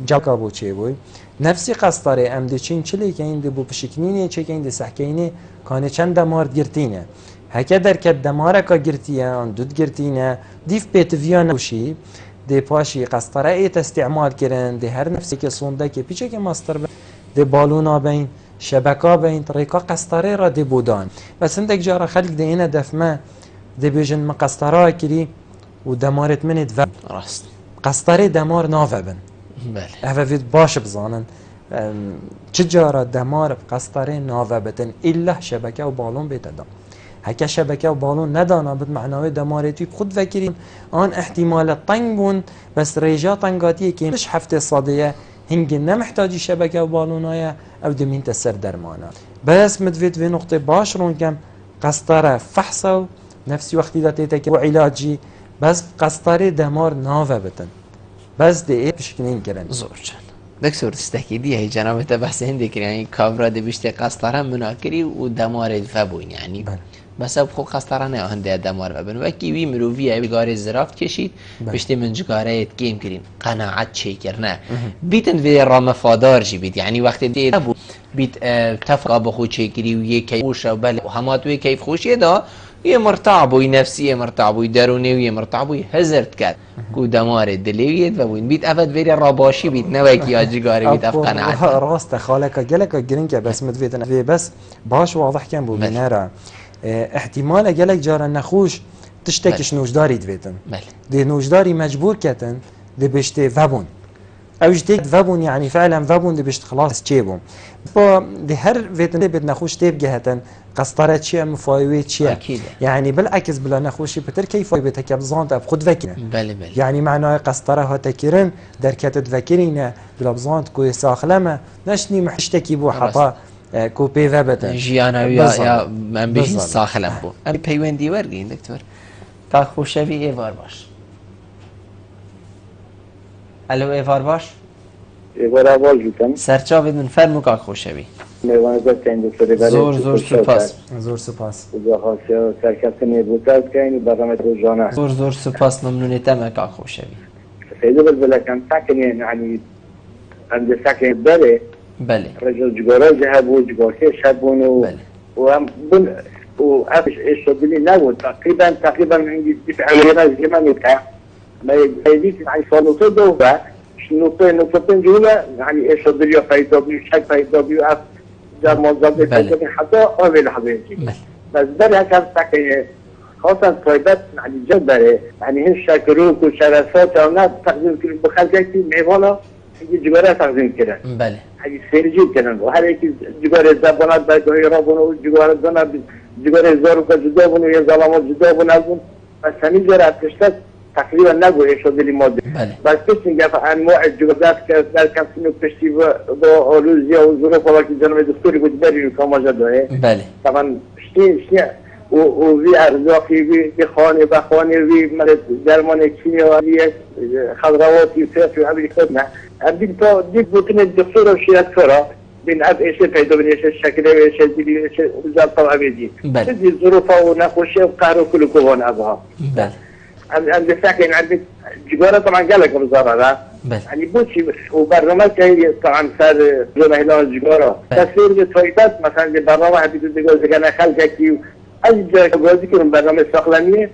جاکا بو چه بوی نفسی قسطره ام دی چین چلی که این دی بو پشکنینه چه که این دی سحکینه کانه چند دمار گرتینه هکه در که دماره که گرتیه آن دود گرتینه دیف پیتویا نوشی دی پاشی قسطره ایت استعمال کرن دی هر نفسی که سونده که پیچه که ماستر دی بالونا بین شبکا بین طریقا قسطره را دی بودان بس اندک جارا خلق دی اینه دفمه دی بیجن ما قسطره کری و دمارت منید و راست قسطره دمار نافع بن بله اوید باش بزانن چجارا دمار قسطره نافع بتن الا شبکه و بالون بیتدام هکه شبکه و بالون ندانا بد معناوی دمارتی خود فکرین آن احتمال طنگ بون بس ریجا طنگاتیه که مش هفته صادیه هنگی نمحتاجی شبکه و بالونای او دمین تسر درمانا بس مدوید وی نقطه باش رون کم قسطره فحصو نفسی وقتی داتی که و علاجی بس قسطره دمار نافع بتن بس دی بشکنین کرن زور چند دکتر استکیدی هی جناب تا بحث هندی کردن یعنی کابرا دی بیشتر قسطره مناکری و دمار فبوین یعنی بله. بس اب خو قسطره نه هنده دمار فبن و کی وی مروی بیگار زرافت کشید بیشتر من جگاره گیم کرین قناعت چی کرنه بیتن وی رام فادار جی بیت یعنی وقتی دی ابو بیت تفقا بخو چی کری و یک خوش و بله همات وی کیف خوشی دا یه مرتعبوی نفسی مرتعبوی درونی و یه مرتعبوی هزرد کرد کو دمار دلیویت و بوین بیت افت ویری راباشی بیت نوی کی آجگاری بیت اف قناعت راست خالك جلك جرينك بس مدفيتنا بس باش واضح كان بو بنارا احتمال جلك جارا نخوش تشتكش نوجداري دفيتن دي نوجداري مجبور كتن دي بشتي فابون او جتيك فابون يعني فعلا فابون دي بشت خلاص تشيبون دي هر فيتن بد نخوش تيب جهتن قسطره چیه مفایوی چیه یعنی بالعکس بلا نخوشی بتر کیفای به تکبزان تب خود وکینه بله یعنی معنای قسطره ها تکرن در کتت وکینه بلا بزانت کوی ساخلمه نشنی محشتکی بو حطا کو پیوه بتن جیانوی یا من بهین ساخلم بو امی پیوندی ورگین دکتر تا خوشوی ایوار باش الو ایوار باش ایوار اول جوتم سرچاوید من فرمو که خوشوی زور سپاس خواهد سرکستنی بوتاز کنی برنامه روزانه زور سپاس ممنونیتم که خوشوی سیده بلکن سکنی یعنی هم سکنی بله رجل جگاره جهب و جگارکه شبون و هم بون و افش اشتبیلی نبود تقریبا عندي دفع عمرنا زمان يبقى ما يديك يعني صالوته دوبا نقطتين جولة يعني اشتبيلي فايدوبي شك فايدوبي اف در موضوع فايدوبي حتى اول حضرتك بس ده كان ساكن خاصة طيبات يعني جبرة يعني هن شاكروك وشرفات او تقديم كل بخلقك ميوانا جگاره تقدیم کردن بله اگه سرجی کردن و هر یکی جگاره زبانات باید رابون و جگاره زنا جگاره زارو که جدا بون و یه ظلامات جدا بون از اون بس همین جاره اتشتت تقریبا نگوه شده ماده بس کسی میگه انواع جگارات که در کمسین و پشتی با آلوزیا و ظروف والا که جناب دکتری بود بری که ماجه داره بله طبعا شتی و وی ارزاقی وی خانه به خانه وی درمان کیمیایی خضروات فیفی و همی خود نه ابدیل تا دیگ بودن دکتر و شیرکتورا بین اب ایشه پیدا بین ایشه شکله و ایشه دیلی ایشه وزارت تا عبیدی چیزی ظروفا و نخوشی و قهر و کل کوان ازها بله ام دفاكين عندك جواره طبعا قال لك وزاره يعني بوشي وبرنامج كاي طبعا صار زي ما الجواره تصوير الفايدات مثلا البرنامج حبيت تقول انا خلقك اجل جوازي كان برنامج ساخلانيه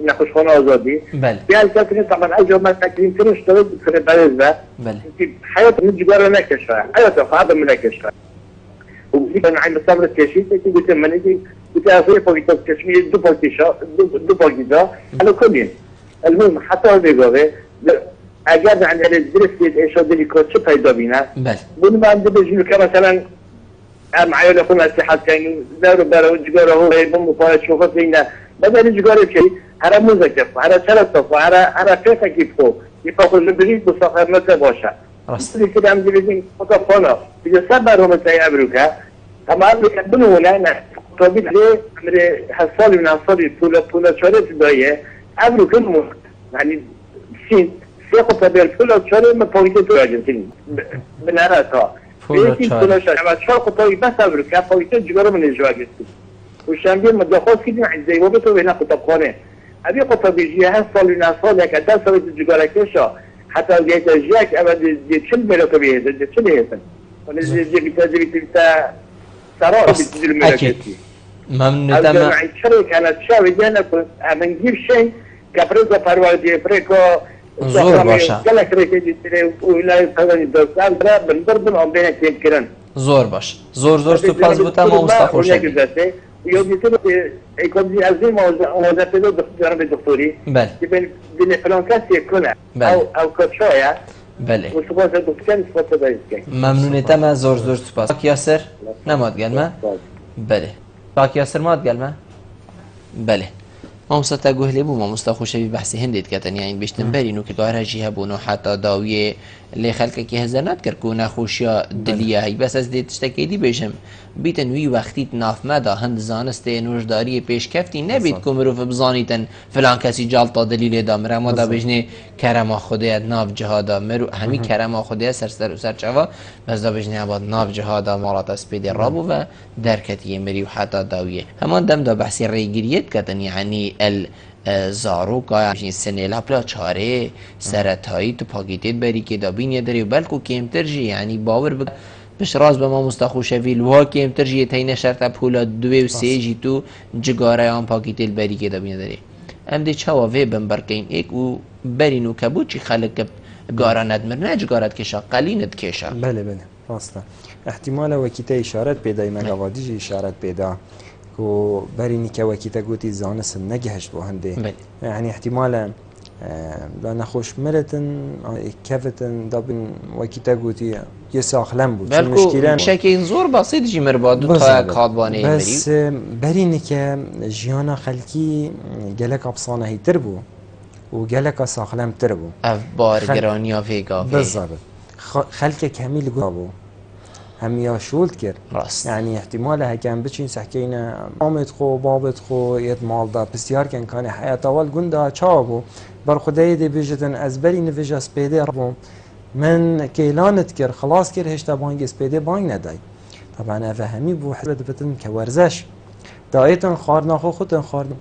نخش خونه آزادی بیال کسی طبعا اجل ما تکلیم کنش داره بکنه برزه حیات من جواره نکشفه حیات خواهد من نکشفه و بسیار من عین صبر کشید که گفتم من ایدی بتأثير بوكيتات كشمير دو باكيجا أنا كلين المهم حتى بيجوه اگر عن درست اشاده کوچ پیدا بینه بله بون من بجنو که مثلا معايا لكم الصحة كانوا داروا برا وجقارة هو يبون مفاهد شوفت لنا بدل جقارة شيء هذا مزكف هذا ثلاثة هذا كيف كيفه يفوق البريد بصخر مثل باشا اللي كده عم جلسين متفانا إذا سبرهم تاي أمريكا أما أمريكا بنونا أنا طبيب ليه أمري حصالي من حصالي طولة شهرين تدايه أمريكا يعني سين سيقو طبيعي طولة شهرين ما بويته تواجهين بناراتها بيتي طولة شهرين أما شهر قطعي بس أمريكا بويته جقارة من الجواجه وشامبير مدخوص كده عزيزي وبيته هنا قطبخانه أبي قطبيجي هالصالي من حصالي كده سويت الجقارة كيشا حتى جيت أجيك أبد جيتشل ملك بيه جيتشل هيثم ونزل جيت سراء بتجيل ملك ممنون تمام شركة أنا تشاوي دينا من جيب شيء كبرزة فروالدي بريكو زور باشا كلا كريكي جيتري ولا يفهمني دوستان برا بنضربن عم بينك يمكنن زور باش زور سپاس بوده ما مستخوشه يوجد يكون عزيز موضوع تدو جانب الدكتوري بله بين فلانكاسي يكون أو كتشايا بله وسپاس دکتر سپاس دایسکی ممنون تمام زور سپاس باک یاسر نماد گلمه بله باک یاسر ماد گلمه بله ما مستقوه لبو ما مستخوشه بی بحثی هندید کتن یعنی بیشتن برینو که داره جیه بونو حتی داویه لی خلقه که هزانات کرد که نخوشیا دلیه هی بس از دیت تشتکیدی بیشم بیتن وی وقتی ناف مدا هند زانسته نوشداری پیش کفتی نبید که مروف بزانیتن فلان کسی جالتا دلیل دامره ما دا بجنه کرم خودیت ناف جهادا مرو همی کرم خودیت سر چوا بس دا بجنه عباد ناف جهادا مالات اسپید رابو و درکتی مری و حتی داویه همان دم دا بحثی ریگیریت کتن یعنی زارو که سنیلا پلا چاره سرطایی تو پاکیتت بری که دابین داری بلکو کمتر جی یعنی باور بش راز به ما مستخوشه ویل وا کمتر جی تین شرط پولا 2 و 3 جی تو جگاره آن پاکیتت بری که دابین داری ام دی چاوا وی بمبرکین ایک و برینو کبو چی خلق گارا ندمر نه جگارت کشا قلینت کشا بله راستا احتمال وکیته اشارت پیدا مگوادی جی اشارت پیدا و برینی که وکیتا گوتی زانس نگهش بو هنده يعني احتمالا لا نخوش مرتن كفتن دابن وكيتا قوتي يساخلم بود مشكلة شكل زور بسيط جي مرباد دو تا قادبانه بس بريني که جيانا خلقي جلك ابصانه هي تربو و جلك ساخلم تربو اف بار گرانيا فيقا بالضبط خلق كامل قابو هم یا شولد کرد راست يعني احتمال هكان بچين سحكينا عمد خو بابت خو يد مال دا بسيار كان حياة اول قندا چابو بر خدای دی بجتن از بری نویج اسپیده ربم من کیلانت کر خلاص کر هشتا بانگ اسپیده بانگ ندای طبعا افهمی بو حسد بتن که ورزش دایتن خارنا خو خودن خارنا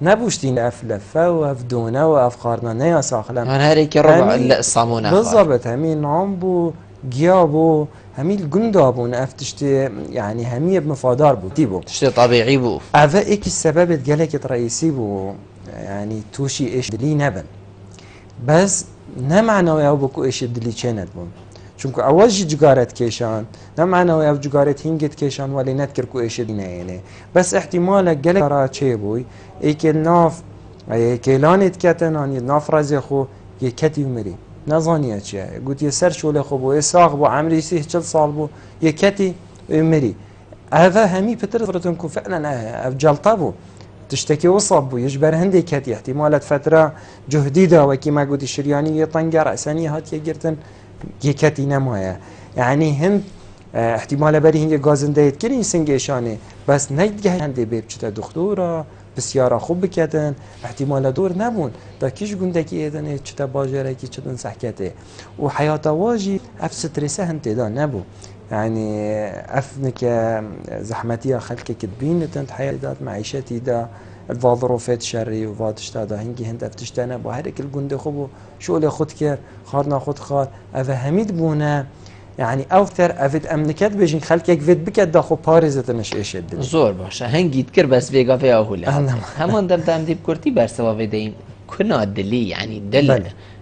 نبوشتين افلفه و افدونه و افخارنا نیا ساخلم من هر یک ربع الصامونه بالضبط همین نام بو گیابو هميل قندابون افتشتي يعني همية بمفادار بو تيبو تشتي طبيعي بو افا ايك السبب تقالك رئيسي بو يعني توشي ايش دلي نبن بس نمعنا وياو بكو ايش دلي چند بون چونكو اول جي جگارت كيشان نمعنا وياو جگارت هنگت كيشان ولي نتكر كو ايش دلي نيني بس احتمالك قالك را چه بوي ايك الناف كيلانت كتنان ناف رازي خو يكتي ومري نظانيه چه قلت يسر شغل خو بو اساق بو عمري 40 سال بو يكتي مري هذا همي فتره كو فعلا جلطه بو تشتكي وصب بو يجبر هندي كتي احتمالات فتره جهديده وكما قلت الشرياني يطنقر راسانيه هات يقرتن يكتي نمايه يعني هند احتمال بري هنگ گازنده كرين سنگشانه بس نيدگه هندي بيبچتا دكتوره بسیار خوب بکردن احتمال دور نبود دا کیش گنده که ایدنه چطور باجره که چطور سحکته و حیات واجی اف سترسه هنتدا نبود يعني افنك زحمتي خلق كتبين تنت حياتات معيشتي دا الظروفات شري وفاتش دا هنجي هند افتشتنا بهرك الجند خبو شغل خد كر خارنا خد خار افهميت بونا يعني اوتر افيد امنكات بيجين خلقك فيد بكت داخو باريزه مش ايش الدنيا زور باشه هنگيت كر بس فيغا في اهول همون دم ديب كورتي برسوا فيدين كنا دلي يعني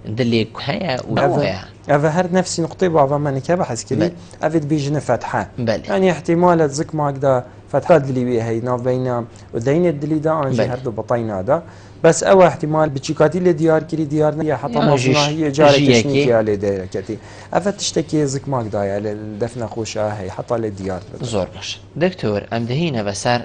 دلي هيا وهيا افا هر نفسي نقطه بعض ما نكبه حس كده افيد بيجن فتحه بلي. يعني احتمال تزك معك دا فترة دلي بيها هي ناف بينا ودين الدلي دا أنجي هردو بطينا دا بس أو احتمال بتشيكاتي لديار كري ديارنا يا حتى مصنع هي جاري تشنيكي على ديركتي أفت تشتكي زك ماك دايا للدفن خوشة هي حتى للديار زور باش دكتور أم دهينا بسر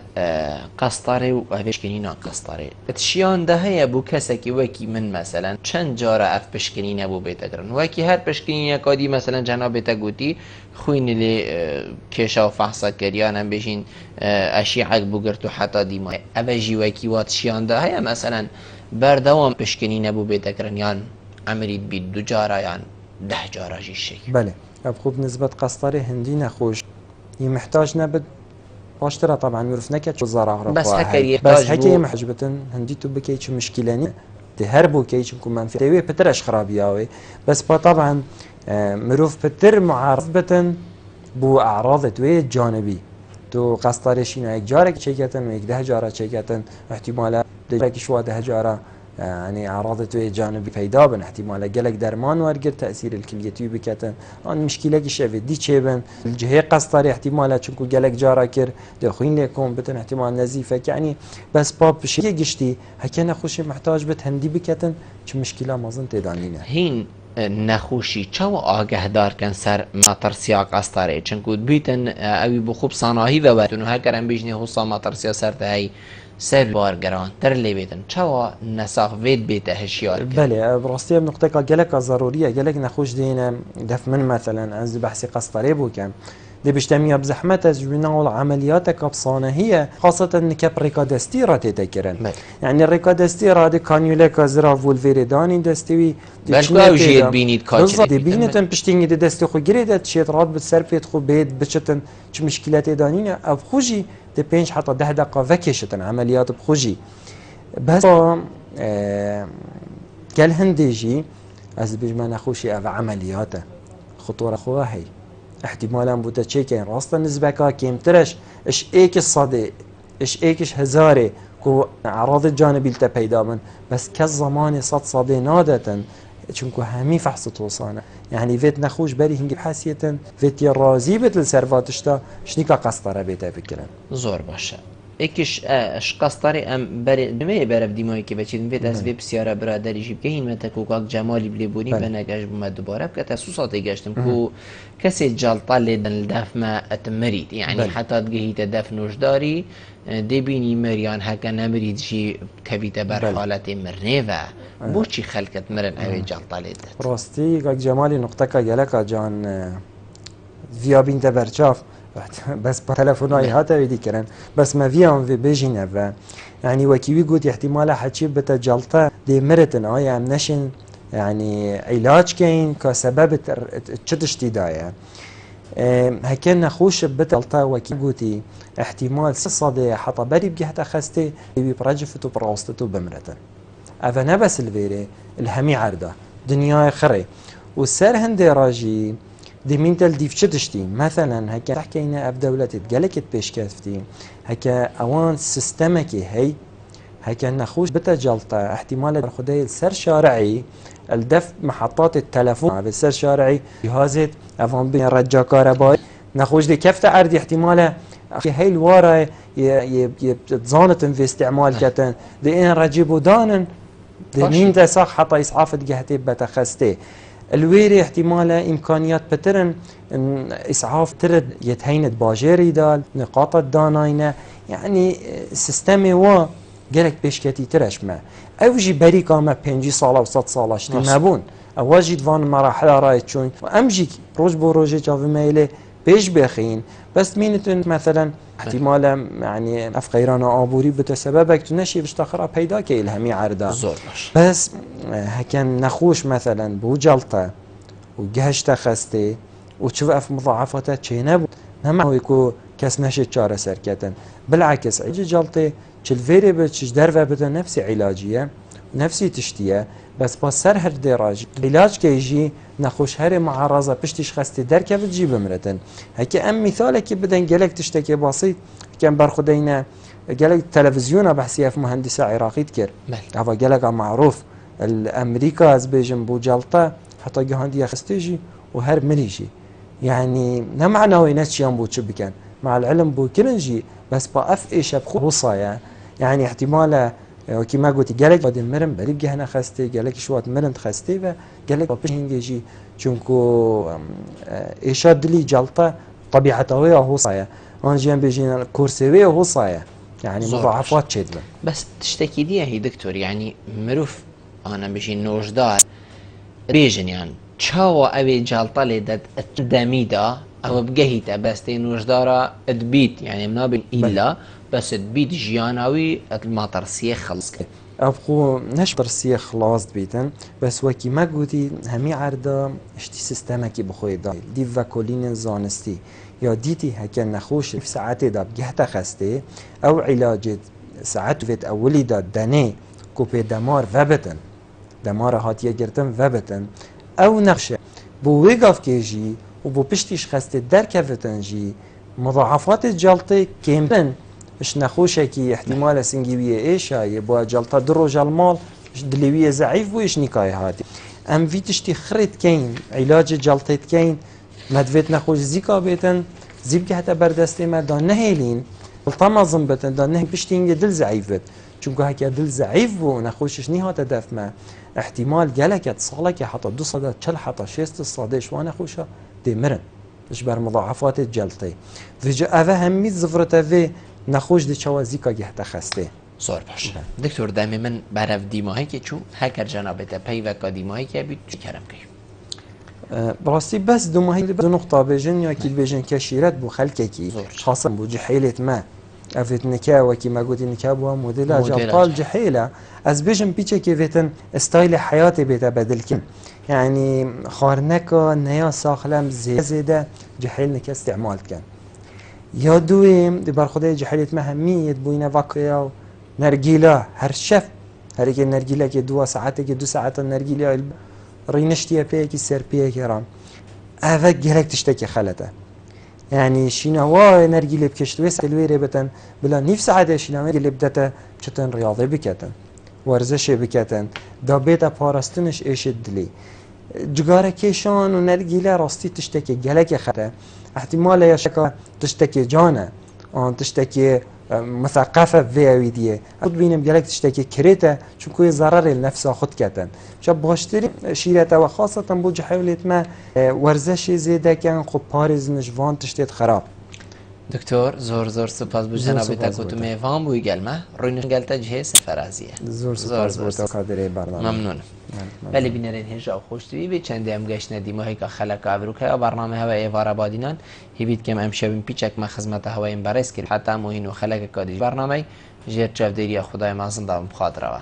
قسطري وأفيش كنينا قسطري تشيان ده هي بو كسكي وكي من مثلا چند جارة أف بشكنين بو بيتقرن وكي هر بشكنين كادي مثلا جناب بيتقوتي خوين اللي كيشا وفحصة كريانا بيشين أشيعك بوغرتو حتى ديما أفجي وكي وات شيان ده هي مثلا بردوام بشكنين بو بيتقرن يان عمريد بيد دو جارة يان 10 جارة جي الشيء بله أبخوب نسبة قسطري هندي نخوش يمحتاج نبد باشترى طبعا مرف نكت وزارة بس هكا محجبة هندي تو بكي شو مشكلة تهربوا كي شو كمان في تيوي بترش خرابياوي بس طبعا مروف بتر معرفة بو أعراض توي جانبي تو قسطري شينا يك جارك شيكتن ويك 10 جارة شيكتن احتمالا ديك شو 10 جارة يعني أعراض توي جانبي پیدا بن احتمالا جلك درمان ورقر تأثير الكليتي بكتن آن مشكلة كشافة دي تشيبن الجهة قسطري احتمالا چونكو جلك جارا كر دخوين لكم بتن احتمال نزيفة يعني بس باب شيء قشتي هكذا خوش محتاج بتهندي بكتن چه مشكلة مازن تدانينا هين نخوشی چاو آگه دار کن سر ماترسیا قسطره چنکو بیتن اوی بخوب صناهی و بتون هر کرم بیجنی حسا ماترسیا سر تهی سر بارگران تر لی بیتن چاو نساخ وید بیته هشیار بله براستی بنقطه که گلک ضروریه گلک نخوش دینه دف من مثلا از بحث قسطره بو کم دي بيجتمع بزحمة جوينا العمليات كبصانهية خاصة نكب ريكادستيرا تتكرن يعني الريكادستيرا دي كانيولا كازرا فولفيريداني دستوي بلكو جيت بينيت كاتشري دي بينتن بشتيني دي دستي خو جريدت شيت راد بتسرفيت خو بيت بشتن چ مشكلات دانينا اب خوجي دي بينش حتى 10 دقيقة فكشتن عمليات بخوجي بس قال هنديجي از بيجما نخوشي اف عملياته خطورة خوها هي احتمالا بوده چه که راستا نسبه که کمترش اش ایک صده اش ایکش هزاره که اعراض جانبی لتا پیدا من بس که زمان صده نادتن چونکو همی فحص توصانه يعني فيت نخوش بري هنجي حاسية فيت يرازي بتل سرفاتشتا شنيكا قسطرة بيتا فكرا زور باشا اكش اش قسطري ام بري دمي برف ديماي كي بچين فيت از ويب سيارة برادري جيب كهين متكوكاك جمالي بليبوني بناقاش بما دوباره بكتا سوساتي قاشتم كو كسي جالطة لدن الدف ما اتمريد يعني حتى تقهيت دف نوشداري دبيني مريان هكا نمريد جي كبيتا بر حالتي مرنيفا بوشي خلقت مرن اوي جالطة لدن راستي كاك جمالي نقطة جالكا جان فيا بين برشاف بس بتلفوناي هاتا ويدي كرن بس ما فيهم في بيجينا و يعني وكيوي قلت احتمال حكي بتجلطة دي مرتن يعني نشن يعني علاج كاين كسبب تشتشتي دايا هكذا نخوش بتجلطة وكي قلتي احتمال صدي حتى بري بجي حتى خستي برجفتو براستو بمرتن افنا بس الفيري الهمي عرضه دنيا خري والسر هندي راجي دي مينتال ديف تشتشتي مثلا هكا حكينا اف دولتي تقلكت بيش كافتي هكا اوان سيستمكي هي هكا نخوش بتجلطة احتمال خدي السر شارعي الدف محطات التلفون بالسر شارعي جهازت افان بين رجا كهربائي نخوش دي كفت عردي احتمال هي الوارا يتزانت في استعمال كتن دي ان رجيبو دانن دي مين صح حتى يسعاف جهتي بتخستي الويري احتمال امكانيات بترن اسعاف ترد يتهيند باجيري دال نقاط الداناينه يعني سيستمي و جالك بيشكتي ترش ما اوجي بريكا ما 5 ساله و 100 ساله شتي مابون اواجي دفان مراحل رايت شون وامجي روج بروجي جاف ميله بيش بخين بس مينتن مثلا احتمال يعني افقيران ابوري بتسببك تنشي بشتخرا پیدا كي الهمي عرضه بس هكان نخوش مثلا بوجلطه وجهشت خستي وتشوف مضاعفاتها تشينب نما هو يكو كاس نشي تشاره سركتن بالعكس اجي جلطه تشلفيري بتش درفه بده نفسي علاجيه نفسي تشتيه بس سر هر دراج علاج كيجي نخوش هر معرضه بشتيش خستي دركه بتجيب مرتن هكي ام مثالك بدن جلك تشتكي بسيط كان برخدينا جلك تلفزيون بحسيه في مهندسه عراقي تكر هذا جلك معروف الامريكا از بيجن بوجلطه حتى جهانديه خستيجي وهر مريجي يعني نمعنا وينات شيان بوتش بكان مع العلم بو كرنجي بس باف ايش بخو وصايا يعني احتمال وكي ما قلت جالك بعد المرن بريب جهنا خستي جالك شوات مرن خستي و جالك بابش هنجي چونكو ايشاد دلي جلطه طبيعته هو صايا انا جيم بيجينا كورسي هو صايا يعني مضاعفات شدله بس تشتكي دي هي دكتور يعني مروف انا بيجي نوجدار بيجن يعني تشاو ابي جلطه لدت دميدا او بقهيته بس نوجدارا ادبيت يعني منابل الا بس تبيت جياناوي المطر سيخ خلص ابخو نشبر سيخ خلاص بيتن بس وكي ما قلتي همي عرضه اشتي سيستمكي بخوي دا دي فاكولين زانستي يا ديتي هكا نخوش في ساعات دا بجهتا خستي او علاج ساعات فيت اولي دا دني كوبي دمار وبتن دمار هاتيه گرتن وبتن او نقشه بو ويقف كيجي وبو بشتيش خستي دركفتن جي مضاعفات الجلطه كيمبن مش نخوشه كي احتمال سنجيوية ايش هاي بوا جلطة دروج المال دلوية ضعيف ويش نكاي هاتي ام في تشتي خريط كين علاج جلطة كين مدفيت نخوش زيكا بيتن زيبك حتى بردستي ما دان نهيلين جلطة ما زنبتن دان نهي بشتينجي دل ضعيف بت چونكو هكا دل ضعيف بو نخوشش نهات دف ما احتمال جالك تصالك حتى 2 صدى چل حتى 6 صدى شوانا خوشا دي مرن اش بر مضاعفات الجلطة في اوه همي زفرته في نخوش دی چوازیکا گهت خسته زور باش دکتر دمی من برف دیماهی که چون هکر جنابت پی و کا دیماهی که بیت کرم کی براستی بس دو ماهی دو نقطه بیجن یا کی بیجن کشیرت بو خلک کی خاصه بو جحیلت ما افت نکا و کی ما گوتی نکا بو مدل اجطال جحیله از بیجن پیچه کی وتن استایل حیات بیت بدل کن يعني خارنكا نيا ساخلم زيادة جحيل نكا استعمال كان يا دویم دی بر خدای جحیلت مهمیت بوینه واقعا نرگیلا هر شف هر یک نرگیلا که 2 ساعته که 2 ساعت نرگیلا رینشتیه پیه که سر پیه کرام اوه گلک تشتکی خلطه يعني شينوا نرجيلي بكشتوي سلويري بتن بلا نيف ساعة شينوا جلي بدته چتن رياضي بكتن ورزش بكتن دا بيتا پارستنش ايش دلي جگاره کشان و نرگیله راستی تشتکی گلک خطه احتمال یا شکا تشتکی جانه آن تشتکی مثقفه ویدیه خود بینم گلک تشتکی کریته چون کوی ضرر النفس خود کتن شب باشتری شیرته و خاصتا بو جحولیت ما ورزش زیده کن خب پارز نجوان تشتید خراب دکتر زور سپاس بو جناب تکوتو میوان بوی گلمه روی نگلتا جه سفرازیه زور سپاس بو تقدیر برنامه ممنون ولی بینرین هجا و خوشتوی به چنده هم گشت ندیمه های که خلق عبروک های برنامه های ایوار بادینان هیبید کم امشبین پیچک ما خدمت هوایم برس کرد حتی موهین و خلق کادیج برنامه جیر چفدیری خدای مازن دام بخاطر